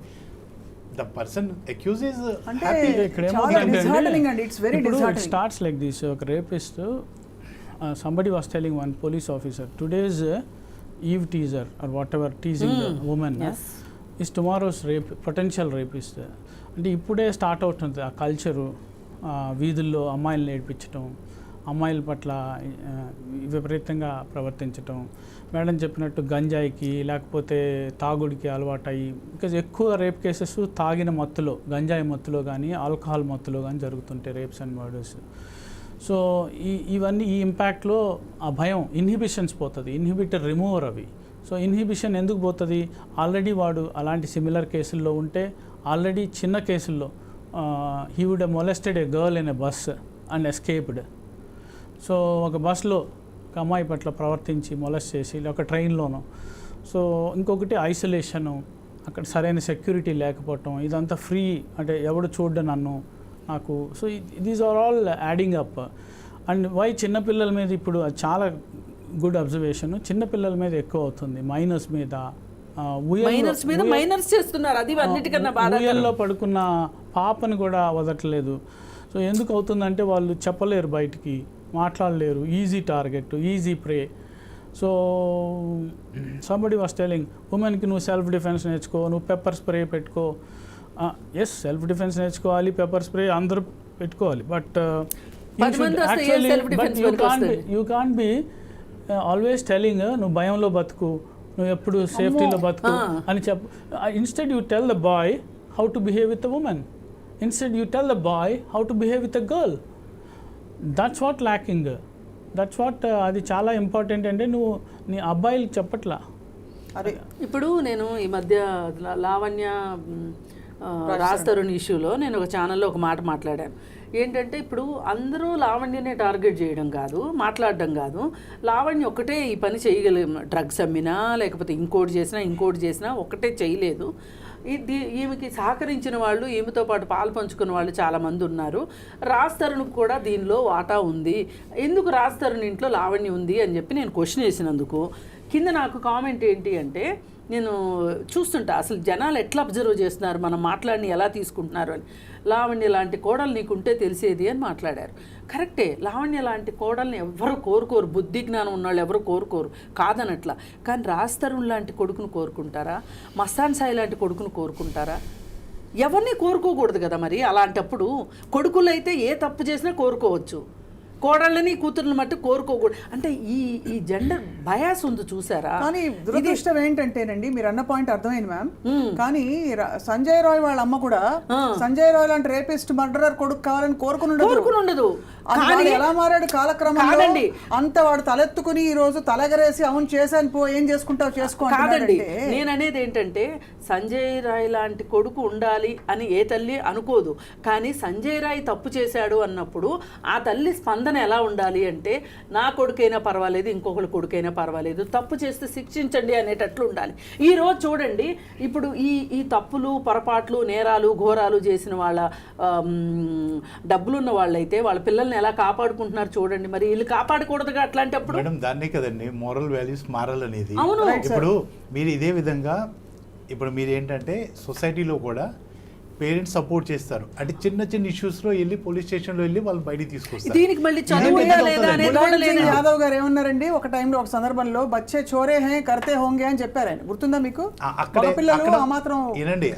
the person accused is happy. It starts like this. ఒక rapist, somebody was telling one police officer, today's eve teaser or whatever teasing the woman is tomorrow's potential rapist. అంటే ఇప్పుడే స్టార్ట్ అవుతుంది ఆ కల్చరు. వీధుల్లో అమ్మాయిలు నేర్పించడం, అమ్మాయిల పట్ల విపరీతంగా ప్రవర్తించటం, మేడం చెప్పినట్టు గంజాయికి లేకపోతే తాగుడికి అలవాటయ్యి. బికాజ్ ఎక్కువ రేప్ కేసెస్ తాగిన మత్తులో, గంజాయి మత్తులో కానీ ఆల్కహాల్ మత్తులో కానీ జరుగుతుంటాయి రేప్స్ అండ్ మర్డర్స్. సో ఇవన్నీ ఈ ఇంపాక్ట్లో ఆ భయం, ఇన్హిబిషన్స్ పోతుంది, ఇన్హిబిటర్ రిమూవర్ అవి. సో ఇన్హిబిషన్ ఎందుకు పోతుంది? ఆల్రెడీ వాడు అలాంటి సిమిలర్ కేసుల్లో ఉంటే, ఆల్రెడీ చిన్న కేసుల్లో he would molested a girl in a bus and escaped. సో ఒక బస్లో ఒక అమ్మాయి పట్ల ప్రవర్తించి మొలెస్ట్ చేసి, ఒక ట్రైన్లోనో. సో ఇంకొకటి ఐసోలేషను, అక్కడ సరైన సెక్యూరిటీ లేకపోవటం, ఇదంతా ఫ్రీ అంటే ఎవడు చూడ్డ నన్ను నాకు. So these are all adding up. And why చిన్నపిల్లల మీద ఇప్పుడు చాలా గుడ్ అబ్జర్వేషన్, చిన్నపిల్లల మీద ఎక్కువ అవుతుంది, మైనర్స్ మీద. ఊయల్లో పడుకున్న పాపని కూడా వదలట్లేదు. సో ఎందుకు అవుతుందంటే వాళ్ళు చెప్పలేరు, బయటికి మాట్లాడలేరు, easy target, easy pray. So somebody was telling ఉమెన్కి నువ్వు సెల్ఫ్ డిఫెన్స్ నేర్చుకో, నువ్వు పెప్పర్ స్ప్రే పెట్టుకో. ఎస్, సెల్ఫ్ డిఫెన్స్ నేర్చుకోవాలి, పెప్పర్ స్ప్రే అందరూ పెట్టుకోవాలి, but you can't be always telling నువ్వు భయంలో బతుకు, నువ్వు ఎప్పుడు సేఫ్టీలో బతుకు అని చెప్పు. Instead you tell the boy how to behave with a women, instead you tell the boy how to behave with a girl. That's what lacking, that's what. అది చాలా ఇంపార్టెంట్. అంటే నువ్వు నీ అబ్బాయిలకు చెప్పట్లా. అదే ఇప్పుడు నేను ఈ మధ్య లావణ్య రాజ్ తరుణ్ ఇష్యూలో నేను ఒక ఛానల్లో ఒక మాట మాట్లాడాను. ఏంటంటే ఇప్పుడు అందరూ లావణ్యనే టార్గెట్ చేయడం కాదు, మాట్లాడడం కాదు. లావణ్య ఒకటే ఈ పని చేయగలిగిన, డ్రగ్స్ అమ్మినా లేకపోతే ఇంకోటి చేసినా ఒకటే చేయలేదు. ఈమెకి సహకరించిన వాళ్ళు, ఈమెతో పాటు పాలు పంచుకున్న వాళ్ళు చాలామంది ఉన్నారు. రాజ్ తరుణ్కి కూడా దీనిలో వాటా ఉంది. ఎందుకు రాజ్ తరుణ్ ఇంట్లో లావణ్య ఉంది అని చెప్పి నేను క్వశ్చన్ వేసినందుకు కింద నాకు కామెంట్ ఏంటి అంటే, నేను చూస్తుంటా అసలు జనాలు ఎట్లా అబ్జర్వ్ చేస్తున్నారు, మనం మాట్లాడిని ఎలా తీసుకుంటున్నారు అని. లావణ్య లాంటి కోడలు నీకుంటే తెలిసేది అని మాట్లాడారు. కరెక్టే, లావణ్య లాంటి కోడల్ని ఎవరు కోరుకోరు, బుద్ధి జ్ఞానం ఉన్నవాళ్ళు ఎవరు కోరుకోరు, కాదనట్లా. కానీ రాజ్ తరుణ్ లాంటి కొడుకును కోరుకుంటారా, మస్తాన్ సాయి లాంటి కొడుకును కోరుకుంటారా? ఎవరిని కోరుకోకూడదు కదా మరి. అలాంటప్పుడు కొడుకులు అయితే ఏ తప్పు చేసినా కోరుకోవచ్చు, కోడళ్ళని కూతుర్ని మట్టి కోరుకోకూడదు. అంటే ఈ జెండర్ బయాస్ ఉంది చూసారా. కానీ దురదృష్టం ఏంటంటేనండి, మీరు అన్న పాయింట్ అర్థమైంది మ్యామ్. కానీ సంజయ్ రాయ్ వాళ్ళ అమ్మ కూడా సంజయ్ రాయ్ లాంటి రేపిస్ట్ మర్డరర్ కొడుకు కావాలని కోరుకునుండదు. ఎలా మారాడు కాలక్రమంలో, అంత వాడు తలెత్తుకుని ఈ రోజు తలెగరేసి అవును చేశాను పో, ఏం చేసుకుంటావు చేసుకో. కాదండి, నేను అనేది ఏంటంటే సంజయ్ రాయ్ లాంటి కొడుకు ఉండాలి అని ఏ తల్లి అనుకోదు. కానీ సంజయ్ రాయ్ తప్పు చేశాడు అన్నప్పుడు ఆ తల్లి స్పందన ఎలా ఉండాలి అంటే, నా కొడుకైనా పర్వాలేదు, ఇంకొకరి కొడుకైనా పర్వాలేదు, తప్పు చేస్తే శిక్షించండి అనేటట్లు ఉండాలి. ఈ రోజు చూడండి, ఇప్పుడు ఈ తప్పులు, పొరపాట్లు, నేరాలు, ఘోరాలు చేసిన వాళ్ళ డబ్బులున్న వాళ్ళైతే వాళ్ళ పిల్లల్ని ఎలా కాపాడుకుంటున్నారు చూడండి. మరి వీళ్ళు కాపాడకూడదుగా అట్లాంటప్పుడు. మేడం దాన్నే కదండి మోరల్ వాల్యూస్ మారాలనేది. అవును. ఇప్పుడు మీరు ఇదే విధంగా ఇప్పుడు మీరు ఏంటంటే సొసైటీలో కూడా పేరెంట్స్ సపోర్ట్ చేస్తారు. అంటే చిన్న చిన్న ఇష్యూస్ లో వెళ్ళి పోలీస్ స్టేషన్ లో వెళ్ళి వాళ్ళు బయటికి తీసుకొస్తారు. దీనికి మళ్ళీ యాదవ్ గారు ఏమన్నారండి ఒక టైంలో, ఒక సందర్భంలో బచ్చే చోరే హే కర్తే హోంగే అని చెప్పారు ఆయన, గుర్తుందా మీకు? పిల్లలు ఆ మాత్రం ఏనండి,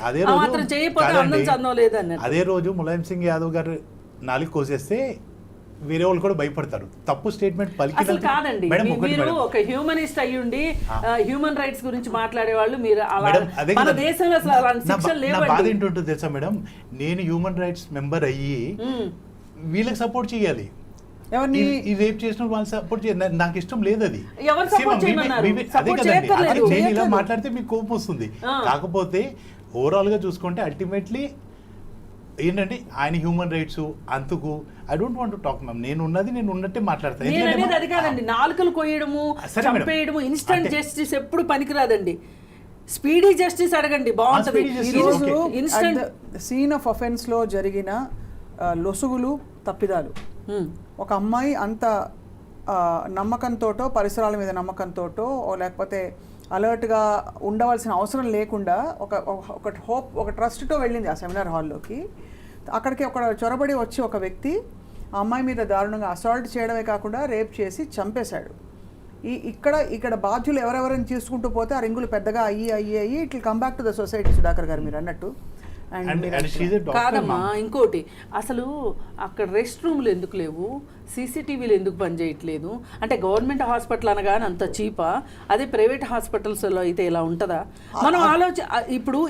అదే రోజు ములాయం సింగ్ యాదవ్ గారు నాలుగు కోసేస్తే వేరే వాళ్ళు కూడా భయపడతారు. తప్పు స్టేట్మెంట్ అసలు కాదండి. మీరు ఒక హ్యూమనిస్ట్ అయ్యుండి హ్యూమన్ రైట్స్ గురించి మాట్లాడే వాళ్ళు మీరు మన దేశంలో అసలు అలాంటి శిక్షలు లేవండి. బాధ ఏంటంటే తెలుసా మేడం, నేను హ్యూమన్ రైట్స్ మెంబర్ అయ్యి వీళ్ళకి సపోర్ట్ చేయాలి. ఈ రేప్ చేసిన వాళ్ళు సపోర్ట్ చేయాలి, నాకు ఇష్టం లేదు. అది నేను ఇలా మాట్లాడితే మీకు కోపం వస్తుంది. కాకపోతే ఓవరాల్ గా చూసుకుంటే అల్టిమేట్లీ ఏంటంటే ఆయన హ్యూమన్ రైట్స్ అంతకు I don't want to talk ma'am. నేను ఉన్నట్టే మాట్లాడతాను. అది కాదండి, నాలుకలు కొయ్యడము, చంపేయడము, ఇన్స్టంట్ జస్టిస్ ఎప్పుడు పనికిరాదండి. స్పీడీ జస్టిస్ అడగండి, బాగుంటుంది. సీన్ ఆఫ్ అఫెన్స్ లో జరిగిన లొసుగులు, తప్పిదాలు, ఒక అమ్మాయి అంత నమ్మకంతోటో, పరిసరాల మీద నమ్మకంతోటో, లేకపోతే అలర్ట్గా ఉండవలసిన అవసరం లేకుండా ఒక ట్రస్ట్తో వెళ్ళింది ఆ సెమినార్ హాల్లోకి. అక్కడికి ఒక చొరబడి వచ్చి ఒక వ్యక్తి ఆ అమ్మాయి మీద దారుణంగా అసాల్ట్ చేయడమే కాకుండా రేప్ చేసి చంపేశాడు. ఇక్కడ బాధ్యులు ఎవరెవరిని తీసుకుంటూ పోతే ఆ రింగులు పెద్దగా అయ్యి it will come back to the society. Sudhakar గారు మీరు అన్నట్టు కాదమ్మా, ఇంకోటి అసలు అక్కడ రెస్ట్ రూమ్లు ఎందుకు లేవు, సీసీటీవీలు ఎందుకు పనిచేయట్లేదు? అంటే గవర్నమెంట్ హాస్పిటల్ అనగానే అంత చీపా, అదే ప్రైవేట్ హాస్పిటల్స్లో అయితే ఇలా ఉంటుందా? మనం ఇప్పుడు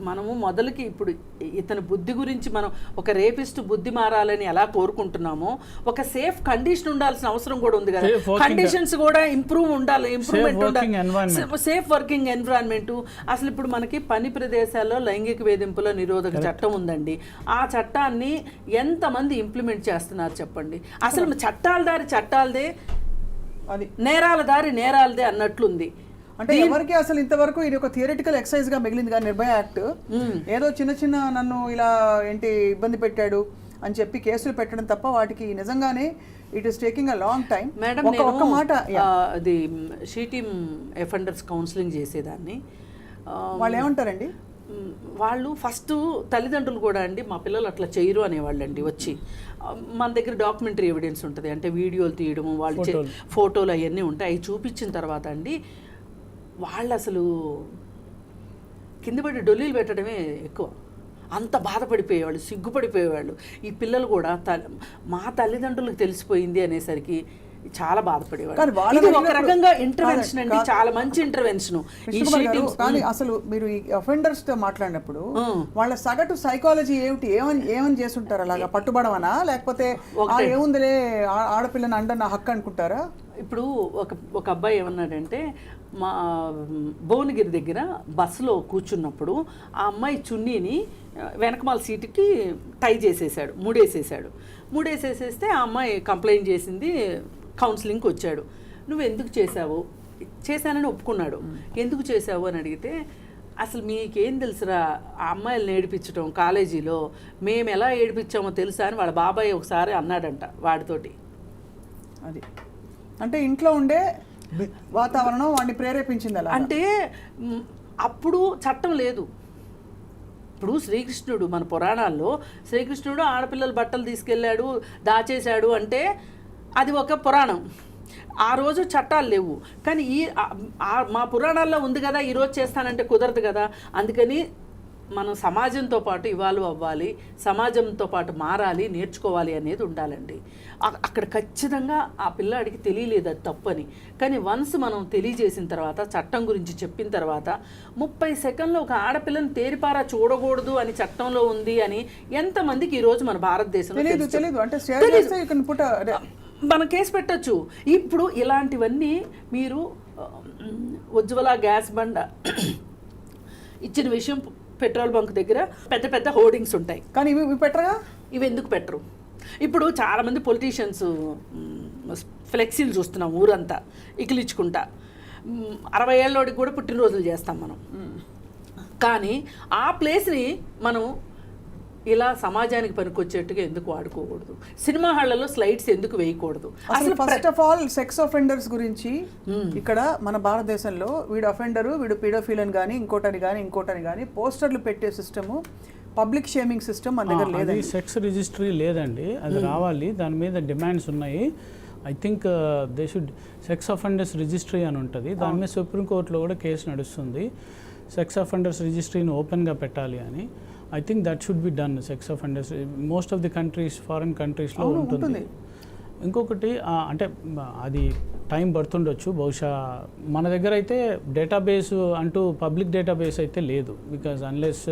మనము మొదలుకి ఇప్పుడు ఇతని బుద్ధి గురించి మనం ఒక రేపిస్ట్ బుద్ధి మారాలని ఎలా కోరుకుంటున్నామో, ఒక సేఫ్ కండిషన్ ఉండాల్సిన అవసరం కూడా ఉంది కదా. కండిషన్స్ కూడా ఇంప్రూవ్మెంట్ ఉండాలి, సేఫ్ వర్కింగ్ ఎన్విరాన్మెంట్. అసలు ఇప్పుడు మనకి పని ప్రదేశాల్లో లైంగిక వేధింపుల నిరోధక చట్టం ఉందండి. ఆ చట్టాన్ని ఎంతమంది ఇంప్లిమెంట్ చేస్తున్నారు చెప్పండి. అసలు చట్టాలదే, అది నేరాల దారి నేరాలదే అన్నట్లుంది. అంటే ఎవరికి అసలు ఇంతవరకు ఇది ఒక థియరిటికల్ ఎక్సర్సైజ్ గా మిగిలింది కానీ నిర్భయ యాక్ట్ ఏదో చిన్న నన్ను ఇలా ఇబ్బంది పెట్టాడు అని చెప్పి కేసులు పెట్టడం తప్ప వాటికి నిజంగానే it is taking a long time. Madam, ఒక మాట, అది షీ టీమ్ అఫెండర్స్ కౌన్సిలింగ్ చేసేదాన్ని. వాళ్ళు ఏమంటారండి, వాళ్ళు ఫస్ట్ తల్లిదండ్రులు కూడా అండి మా పిల్లలు అట్లా చేయరు అనేవాళ్ళండి. వచ్చి మన దగ్గర డాక్యుమెంటరీ ఎవిడెన్స్ ఉంటుంది, అంటే వీడియోలు తీయడము, వాళ్ళు ఫోటోలు అవన్నీ ఉంటాయి. అవి చూపించిన తర్వాత అండి వాళ్ళు అసలు కింద పడి డొల్లీలు పెట్టడమే ఎక్కువ. అంత బాధపడిపోయేవాళ్ళు, సిగ్గుపడిపోయేవాళ్ళు. ఈ పిల్లలు కూడా మా తల్లిదండ్రులకు తెలిసిపోయింది అనేసరికి చాలా బాధపడేవాడు. ఇది ఒక రకంగా ఇంటర్వెన్షన్ అండి, చాలా మంచి ఇంటర్వెన్షన్. కానీ అసలు మీరు ఈ అఫెండర్స్ తో మాట్లాడినప్పుడు వాళ్ళ సగటు సైకాలజీ ఏమిటి, ఏమని చేస్తుంటారు? అలాగా పట్టుబడమనా, లేకపోతే ఏముందిలే ఆడపిల్లని అండ నా హక్కు అనుకుంటారా? ఇప్పుడు ఒక అబ్బాయి ఏమన్నాడంటే, మా భువనగిరి దగ్గర బస్సులో కూర్చున్నప్పుడు ఆ అమ్మాయి చున్నీని వెనకమాల సీటుకి టై చేసేసాడు, మూడేసేస్తే ఆ అమ్మాయి కంప్లైంట్ చేసింది. కౌన్సిలింగ్కి వచ్చాడు. నువ్వు ఎందుకు చేసావు? చేశానని ఒప్పుకున్నాడు. ఎందుకు చేసావు అని అడిగితే, అసలు మీకేం తెలుసురా ఆ అమ్మాయిలు ఏడిపించడం కాలేజీలో, మేము ఎలా ఏడిపించామో తెలుసా అని వాళ్ళ బాబాయ్ ఒకసారి అన్నాడంట వాడితోటి. అది అంటే ఇంట్లో ఉండే వాతావరణం వాడిని ప్రేరేపించింది అలా. అంటే అప్పుడు చట్టం లేదు. ఇప్పుడు శ్రీకృష్ణుడు మన పురాణాల్లో శ్రీకృష్ణుడు ఆడపిల్లల బట్టలు తీసుకెళ్ళాడు, దాచేశాడు అంటే అది ఒక పురాణం. ఆ రోజు చట్టాలు లేవు. కానీ మా పురాణాల్లో ఉంది కదా, ఈరోజు చేస్తానంటే కుదరదు కదా. అందుకని మనం సమాజంతో పాటు ఇవాల్వ్ అవ్వాలి, సమాజంతో పాటు మారాలి, నేర్చుకోవాలి అనేది ఉండాలండి. అక్కడ ఖచ్చితంగా ఆ పిల్లాడికి తెలియలేదు అది తప్పని. కానీ వన్స్ మనం తెలియజేసిన తర్వాత, చట్టం గురించి చెప్పిన తర్వాత 30 సెకండ్లో ఒక ఆడపిల్లని తేరిపారా చూడకూడదు అని చట్టంలో ఉంది అని ఎంతమందికి ఈరోజు మన భారతదేశంలో మనం కేసు పెట్టచ్చు. ఇప్పుడు ఇలాంటివన్నీ మీరు ఉజ్వల గ్యాస్ బండ ఇచ్చిన విషయం, పెట్రోల్ బంక్ దగ్గర పెద్ద పెద్ద హోర్డింగ్స్ ఉంటాయి, కానీ ఇవి పెట్టరుగా. ఇవి ఎందుకు పెట్టరు? ఇప్పుడు చాలామంది పొలిటీషియన్స్ ఫ్లెక్సీలు చూస్తున్నాం ఊరంతా ఇకిలించుకుంటా. 60 ఏళ్ళోడికి కూడా పుట్టినరోజులు చేస్తాం మనం. కానీ ఆ ప్లేస్ని మనం ఇలా సమాజానికి పనికొచ్చేట్టుగా ఎందుకు వాడుకోకూడదు? సినిమా హాళ్లలో స్లైడ్స్ ఎందుకు వేయకూడదు? అసలు first of all sex offenders గురించి ఇక్కడ మన భారతదేశంలో వీడు అఫెండరు, వీడు పీడోఫిల్ అని కానీ ఇంకోటని కానీ పోస్టర్లు పెట్టే సిస్టము, పబ్లిక్ షేమింగ్ సిస్టమ్ మన దగ్గర లేదు. సెక్స్ రిజిస్ట్రీ లేదండి, అది రావాలి. దాని మీద డిమాండ్స్ ఉన్నాయి. I think they should sex offenders registry అని ఉంటుంది. దాని మీద సుప్రీంకోర్టులో కూడా కేసు నడుస్తుంది. సెక్స్ అఫెండర్స్ రిజిస్ట్రీని ఓపెన్గా పెట్టాలి అని. I think that should be done. Sex offenders most of the countries, foreign కంట్రీస్లో ఉంటుంది. ఇంకొకటి అంటే అది టైం పడుతుండొచ్చు బహుశా. మన దగ్గర అయితే డేటాబేస్ అంటూ పబ్లిక్ డేటాబేస్ అయితే లేదు. బికాజ్ అన్లెస్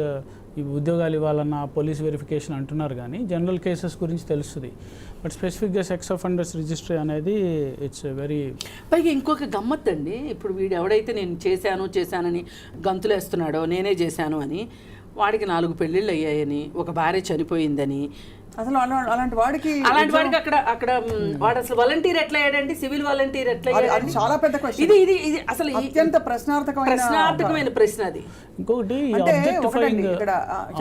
ఈ ఉద్యోగాలు ఇవ్వాలన్న పోలీస్ వెరిఫికేషన్ అంటున్నారు, కానీ జనరల్ కేసెస్ గురించి తెలుస్తుంది. బట్ స్పెసిఫిక్గా సెక్స్ అఫెండర్స్ రిజిస్ట్రీ అనేది ఇట్స్ వెరీ. పైగా ఇంకొక గమ్మత్ అండి, ఇప్పుడు వీడు ఎవడైతే నేను చేశానని గంతులేస్తున్నాడో, నేనే చేశాను అని, వాడికి 4 పెళ్ళిళ్ళు అయ్యాయని, ఒక భార్య చనిపోయిందని, అసలు అలాంటి వాడికి అక్కడ వాడు అసలు వాలంటీర్ ఎట్లా అయ్యాడండి? సివిల్ వాలంటీర్ ఎట్లా అయ్యాడు? చాలా పెద్ద క్వశ్చన్. ఇది అసలు అత్యంత ప్రశ్నార్థకమైన ప్రశ్న అది. ఇంకొకటి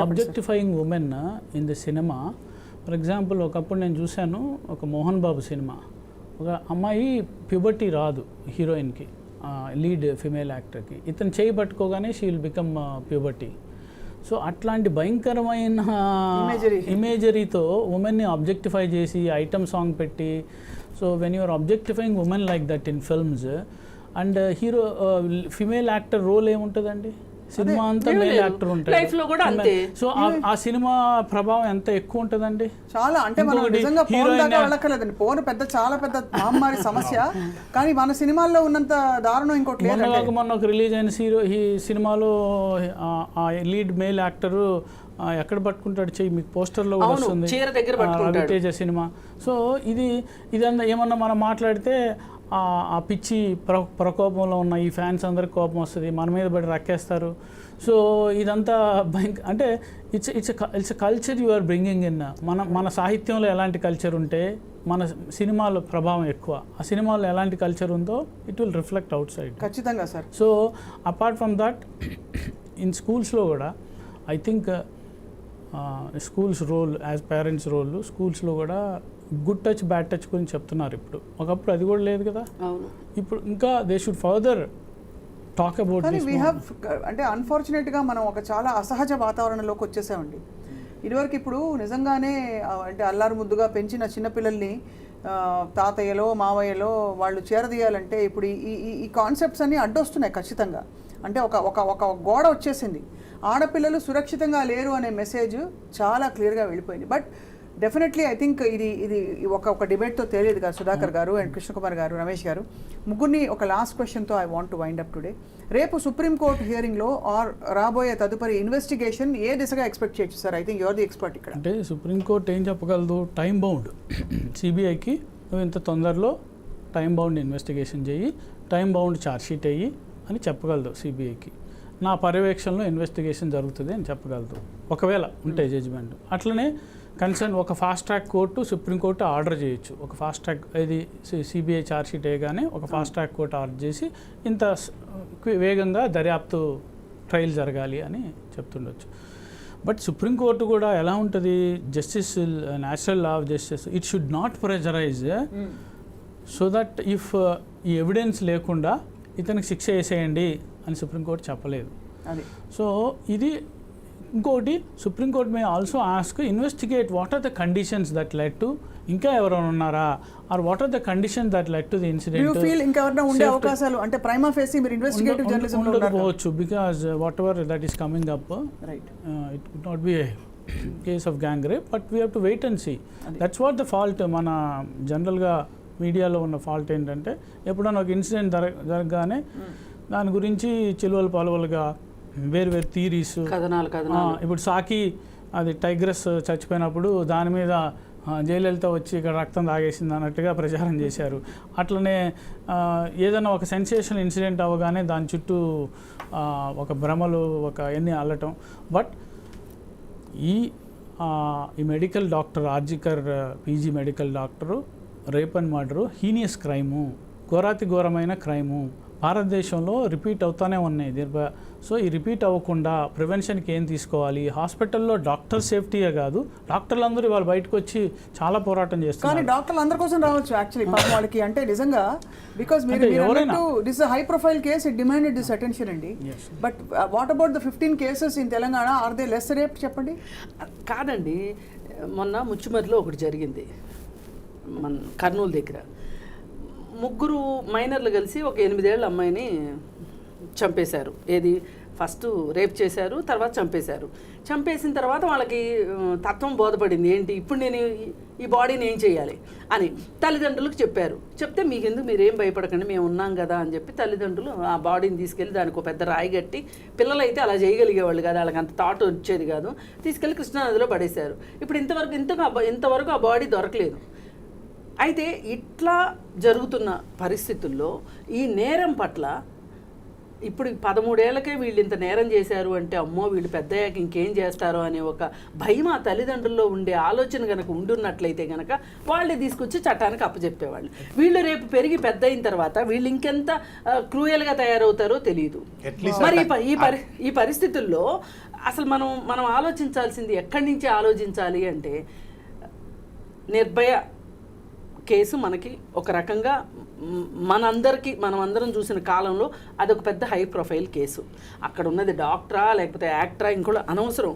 objectifying women in the cinema. For example ఒకప్పుడు నేను చూశాను ఒక మోహన్ బాబు సినిమా. ఒక అమ్మాయి ప్యూబర్టీ రాదు హీరోయిన్కి, లీడ్ ఫిమేల్ యాక్టర్కి. ఇతను చేయి పట్టుకోగానే she will become puberty. So అట్లాంటి భయంకరమైన ఇమేజరీతో ఉమెన్ని ఆబ్జెక్టిఫై చేసి ఐటమ్ సాంగ్ పెట్టి, so when you're objectifying women like that in films, and hero female actor role ఏముంటుందండి? సినిమా అంతా మేల్ యాక్టర్ ఉంటాడు. సో ఆ సినిమా ప్రభావం ఎంత ఎక్కువ ఉంటుందండి? చాలా. అంటే మనం నిజంగా వెళ్ళక్కర్లేదండి. ఫోన్ చాలా పెద్ద మహమ్మారి సమస్య, కానీ మన సినిమాల్లో ఉన్నంత దారుణం ఇంకోటి లేదు. మొన్న ఒక రిలీజ్ అయిన ఈ సినిమాలో ఆ లీడ్ మేల్ యాక్టరు ఎక్కడ పట్టుకుంటాడు చెయ్యి, మీకు పోస్టర్లో కూడా వస్తుంది, రవితేజ సినిమా. సో ఇదంతా ఏమన్నా మనం మాట్లాడితే ఆ పిచ్చి ప్రకోపంలో ఉన్న ఈ ఫ్యాన్స్ అందరికి కోపం వస్తుంది, మన మీద పడి రక్కేస్తారు. సో ఇదంతా అంటే it's culture you are bringing in. మన సాహిత్యంలో ఎలాంటి కల్చర్ ఉంటే మన సినిమాలో ప్రభావం ఎక్కువ. ఆ సినిమాలో ఎలాంటి కల్చర్ ఉందో it will reflect outside. ఖచ్చితంగా sir. So apart from that in స్కూల్స్లో కూడా I think schools role as parents role, స్కూల్స్లో కూడా గుడ్ టచ్ బ్యాడ్ టచ్ గురించి చెప్తున్నారు ఇప్పుడు. ఒకప్పుడు అది కూడా లేదు కదా. ఇప్పుడు ఇంకా they should further talk about this. We have అంటే అన్ఫార్చునేట్గా మనం ఒక చాలా అసహజ వాతావరణంలోకి వచ్చేసామండి. ఇదివరకు ఇప్పుడు నిజంగానే అంటే అల్లారు ముద్దుగా పెంచిన చిన్నపిల్లల్ని తాతయ్యలో మావయ్యలో వాళ్ళు చేరదీయాలంటే ఇప్పుడు ఈ కాన్సెప్ట్స్ అన్నీ అడ్డొస్తున్నాయి ఖచ్చితంగా. అంటే ఒక గోడ వచ్చేసింది. ఆడపిల్లలు సురక్షితంగా లేరు అనే మెసేజ్ చాలా క్లియర్గా వెళ్ళిపోయింది. బట్ డెఫినెట్లీ ఐ థింక్ ఇది ఒక డిబేట్తో తెలియదు కదా సుధాకర్ గారు అండ్ కృష్ణకుమార్ గారు, రమేష్ గారు, ముగ్గురిని ఒక లాస్ట్ క్వశ్చన్తో I want to wind up today. రేపు సుప్రీంకోర్టు హియరింగ్లో ఆర్ రాబోయే తదుపరి ఇన్వెస్టిగేషన్ ఏ దిశగా ఎక్స్పెక్ట్ చేయొచ్చు sir? I think your the expert ఇక్కడ. అంటే సుప్రీంకోర్టు ఏం చెప్పగలదు? టైం బౌండ్ సిబిఐకి నువ్వు ఇంత తొందరలో టైం బౌండ్ ఇన్వెస్టిగేషన్ చేయి, టైం బౌండ్ ఛార్జ్షీట్ అయ్యి అని చెప్పగలదు సిబిఐకి. నా పర్యవేక్షణలో ఇన్వెస్టిగేషన్ జరుగుతుంది అని చెప్పగలదు ఒకవేళ ఉంటే జడ్జిమెంట్. అట్లనే కన్సర్న్ ఒక fast track court supreme court order చేయొచ్చు. ఒక ఫాస్ట్ ట్రాక్ ఇది సిబిఐ ఛార్జ్షీట్ వేయగానే ఒక ఫాస్ట్ ట్రాక్ కోర్టు ఆర్డర్ చేసి ఇంత వేగంగా దర్యాప్తు ట్రయల్ జరగాలి అని చెప్తుండొచ్చు. బట్ సుప్రీంకోర్టు కూడా ఎలా ఉంటుంది, justice natural law of justice, it should not pressurise so that if ఈ ఎవిడెన్స్ లేకుండా ఇతనికి శిక్ష వేసేయండి అని సుప్రీంకోర్టు చెప్పలేదు. అది సో ఇది ఇంకోటి, supreme court may also ask investigate what are the conditions that led to, ఇంకా ఎవరైనా ఉన్నారా, or what are the conditions that led to the you incident. Feel ఇంకా ఎవరైనా ఉండే అవకాశాలు అంటే ప్రైమా ఫేసి మీరు ఇన్వెస్టిగేటివ్ జర్నలిజం లో ఉన్నారు ఉండకపోవచ్చు, because whatever that is coming up right. It could not be case of gang rape, but we have to wait and see. That's what the fault. మన జనరల్గా మీడియాలో ఉన్న fault ఏంటంటే ఎప్పుడైనా ఒక ఇన్సిడెంట్ జరగగానే దాని గురించి చిలువలు పలువలుగా వేరు వేరు థీరీస్, ఇప్పుడు సాకి అది టైగ్రస్ చచ్చిపోయినప్పుడు దాని మీద జయలలిత వచ్చి ఇక్కడ రక్తం తాగేసింది అన్నట్టుగా ప్రచారం చేశారు. అట్లనే ఏదైనా ఒక సెన్సేషనల్ ఇన్సిడెంట్ అవ్వగానే దాని చుట్టూ ఒక భ్రమలు ఒక ఎన్ని అల్లటం. బట్ ఈ medical doctor RG Kar PG medical doctor rape and murder heinous crime, ఘోరాతి ఘోరమైన క్రైము భారతదేశంలో రిపీట్ అవుతూనే ఉన్నాయి. సో ఈ రిపీట్ అవ్వకుండా ప్రివెన్షన్కి ఏం తీసుకోవాలి, హాస్పిటల్లో డాక్టర్ సేఫ్టీయే కాదు, డాక్టర్లు అందరూ వాళ్ళు బయటకు వచ్చి చాలా పోరాటం చేస్తారు. కానీ డాక్టర్లు అందరి కోసం రావచ్చు యాక్చువల్లీ పాపం వాళ్ళకి, అంటే నిజంగా బికాస్ మీరు this high profile case it demanded this attention అండి. But what about the 15 cases in Telangana, or they less rape చెప్పండి? కాదండి, మొన్న ముచ్చుమరిలో ఒకటి జరిగింది మన కర్నూలు దగ్గర. 3 మైనర్లు కలిసి ఒక 8 ఏళ్ల అమ్మాయిని చంపేశారు. ఏది ఫస్ట్ రేప్ చేశారు, తర్వాత చంపేశారు. చంపేసిన తర్వాత వాళ్ళకి తత్వం బోధపడింది, ఏంటి ఇప్పుడు నేను ఈ బాడీని ఏం చేయాలి అని తల్లిదండ్రులకు చెప్పారు. చెప్తే మీకెందుకు, మీరేం భయపడకండి, మేము ఉన్నాం కదా అని చెప్పి తల్లిదండ్రులు ఆ బాడీని తీసుకెళ్ళి దానికి ఒక పెద్ద రాయి కట్టి, పిల్లలైతే అలా చేయగలిగేవాళ్ళు కాదు, వాళ్ళకి అంత థాట్ వచ్చేది కాదు, తీసుకెళ్ళి కృష్ణానదిలో పడేశారు. ఇప్పుడు ఇంతవరకు ఆ బాడీ దొరకలేదు. అయితే ఇట్లా జరుగుతున్న పరిస్థితుల్లో ఈ నేరం పట్ల ఇప్పుడు 13 ఏళ్లకే వీళ్ళు ఇంత నేరం చేశారు అంటే, అమ్మో వీళ్ళు పెద్దయ్యాక ఇంకేం చేస్తారో అనే ఒక భయం ఆ తల్లిదండ్రుల్లో ఉండే ఆలోచన కనుక ఉండున్నట్లయితే కనుక వాళ్ళే తీసుకొచ్చి చట్టానికి అప్పచెప్పేవాళ్ళు. వీళ్ళు రేపు పెరిగి పెద్ద అయిన తర్వాత వీళ్ళు ఇంకెంత క్రూయల్గా తయారవుతారో తెలియదు. మరి ఈ పరిస్థితుల్లో అసలు మనం ఆలోచించాల్సింది ఎక్కడి నుంచి ఆలోచించాలి అంటే, నిర్భయ కేసు మనకి ఒక రకంగా మనమందరం చూసిన కాలంలో అదొక పెద్ద హై ప్రొఫైల్ కేసు. అక్కడ ఉన్నది డాక్టరా లేకపోతే యాక్టరా ఇంకోటి అనవసరం,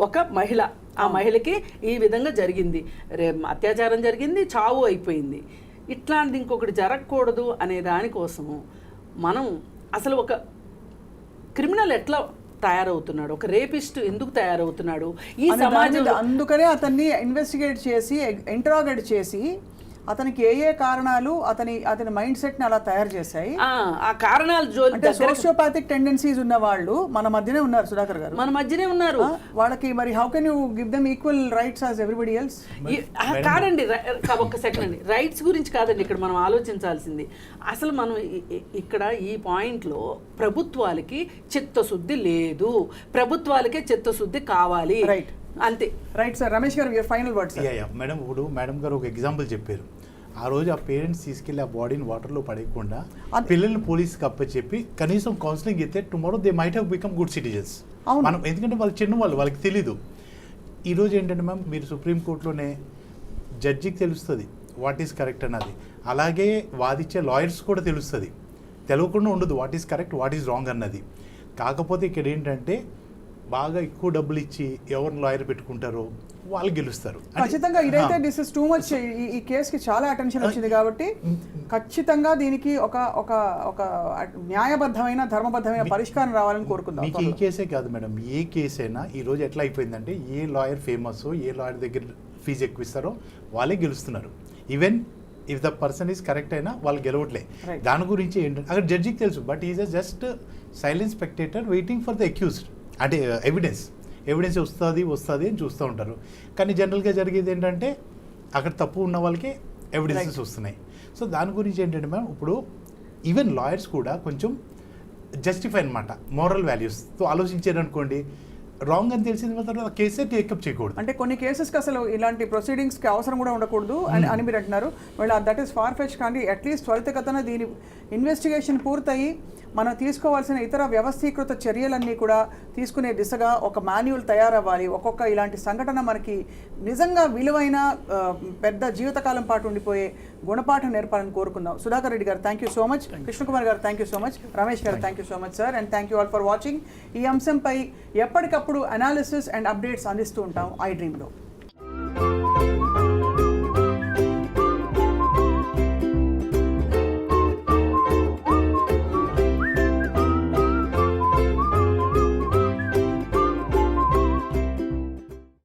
ఒక మహిళ, ఆ మహిళకి ఈ విధంగా జరిగింది, అత్యాచారం జరిగింది, చావు అయిపోయింది. ఇట్లాంటిది ఇంకొకటి జరగకూడదు అనే దానికోసము మనం అసలు ఒక క్రిమినల్ ఎట్లా తయారవుతున్నాడు, ఒక రేపిస్ట్ ఎందుకు తయారవుతున్నాడు ఈ సమాజంలో, అందుకనే అతన్ని ఇన్వెస్టిగేట్ చేసి ఇంటరాగేట్ చేసి అతనికి ఏ కారణాలు అతని మైండ్ సెట్ ని అలా తయారు చేశాయి. ఆ కారణాలు అంటే సోషియోపాథిక్ టెండెన్సీస్ ఉన్న వాళ్ళు మన మధ్యనే ఉన్నారు, సుధాకర్ గారు మన మధ్యనే ఉన్నారు. వాళ్ళకి మరి how can you give them equal rights as everybody else? కాదండి, ఒక్క సెకండ్ అండి, రైట్స్ గురించి కాదండి ఇక్కడ మనం ఆలోచించాల్సింది. అసలు మనం ఇక్కడ ఈ పాయింట్లో ప్రభుత్వాలకి చిత్తశుద్ధి లేదు, ప్రభుత్వాలకే చిత్తశుద్ధి కావాలి, రైట్ అంతే. Right sir. Ramesh garu final words. Madam, ఇప్పుడు మేడం గారు ఒక ఎగ్జాంపుల్ చెప్పారు. ఆ రోజు ఆ పేరెంట్స్ తీసుకెళ్ళి ఆ బాడీని వాటర్లో పడేయకుండా పిల్లల్ని పోలీస్కి అప్పచెప్పి కనీసం కౌన్సిలింగ్ ఇస్తే tomorrow they might have become good citizens. మనం ఎందుకంటే వాళ్ళు చిన్న వాళ్ళకి తెలీదు. ఈరోజు ఏంటంటే మ్యామ్, మీరు సుప్రీంకోర్టులోనే జడ్జికి తెలుస్తుంది వాట్ ఈస్ కరెక్ట్ అన్నది, అలాగే వాదిచ్చే లాయర్స్ కూడా తెలుస్తుంది, తెలియకుండా ఉండదు what is correct what is wrong అన్నది. కాకపోతే ఇక్కడ ఏంటంటే బాగా ఎక్కువ డబ్బులు ఇచ్చి ఎవరిని లాయర్ పెట్టుకుంటారో వాళ్ళు గెలుస్తారు. ఖచ్చితంగా ఇదైతే దిస్ ఇస్ టూ మచ్. ఈ కేసుకి చాలా అటెన్షన్ వచ్చింది కాబట్టి ఖచ్చితంగా దీనికి ఒక న్యాయబద్ధమైన ధర్మబద్ధమైన పరిష్కారం రావాలని కోరుకుందాం. మీకు ఈ కేసే కాదు మేడం, ఏ కేసు అయినా ఈ రోజు ఎట్లా అయిపోయిందంటే, ఏ లాయర్ ఫేమస్, ఏ లాయర్ దగ్గర ఫీజు ఎక్కువ ఇస్తారో వాళ్ళే గెలుస్తున్నారు. Even if the person is correct అయినా వాళ్ళు గెలవట్లే. దాని గురించి ఏంటంటే అక్కడ జడ్జికి తెలుసు, but is just silent spectator waiting for the accused. అంటే ఎవిడెన్స్ వస్తుంది అని చూస్తూ ఉంటారు. కానీ జనరల్గా జరిగేది ఏంటంటే అక్కడ తప్పు ఉన్న వాళ్ళకి ఎవిడెన్సెస్ వస్తున్నాయి. సో దాని గురించి ఏంటంటే మ్యామ్, ఇప్పుడు ఈవెన్ లాయర్స్ కూడా కొంచెం జస్టిఫై అనమాట మోరల్ వాల్యూస్తో ఆలోచించారు అనుకోండి. రాంగ్ అని తెలిసిన తర్వాత కేసే టేకప్ చేయకూడదు. అంటే కొన్ని కేసెస్కి అసలు ఇలాంటి ప్రొసీడింగ్స్కి అవసరం కూడా ఉండకూడదు అని మీరు అంటున్నారు. వాళ్ళు దట్ ఈస్ ఫార్ ఫెచ్, కానీ అట్లీస్ట్ త్వరితగతిన దీని ఇన్వెస్టిగేషన్ పూర్తయి మనం తీసుకోవాల్సిన ఇతర వ్యవస్థీకృత చర్యలన్నీ కూడా తీసుకునే దిశగా ఒక మాన్యువల్ తయారవ్వాలి. ఒక్కొక్క ఇలాంటి సంఘటన మనకి నిజంగా విలువైన పెద్ద జీవితకాలం పాటు ఉండిపోయే గుణపాఠం నేర్పాలని కోరుకుందాం. Sudhakar Reddy garu thank you so much, Krishnakumar garu thank you so much, Ramesh garu thank you so much sir, and thank you all for watching. ఈ అంశంపై ఎప్పటికప్పుడు అనాలిసిస్ అండ్ అప్డేట్స్ అందిస్తూ ఉంటాం ఐ డ్రీమ్లో.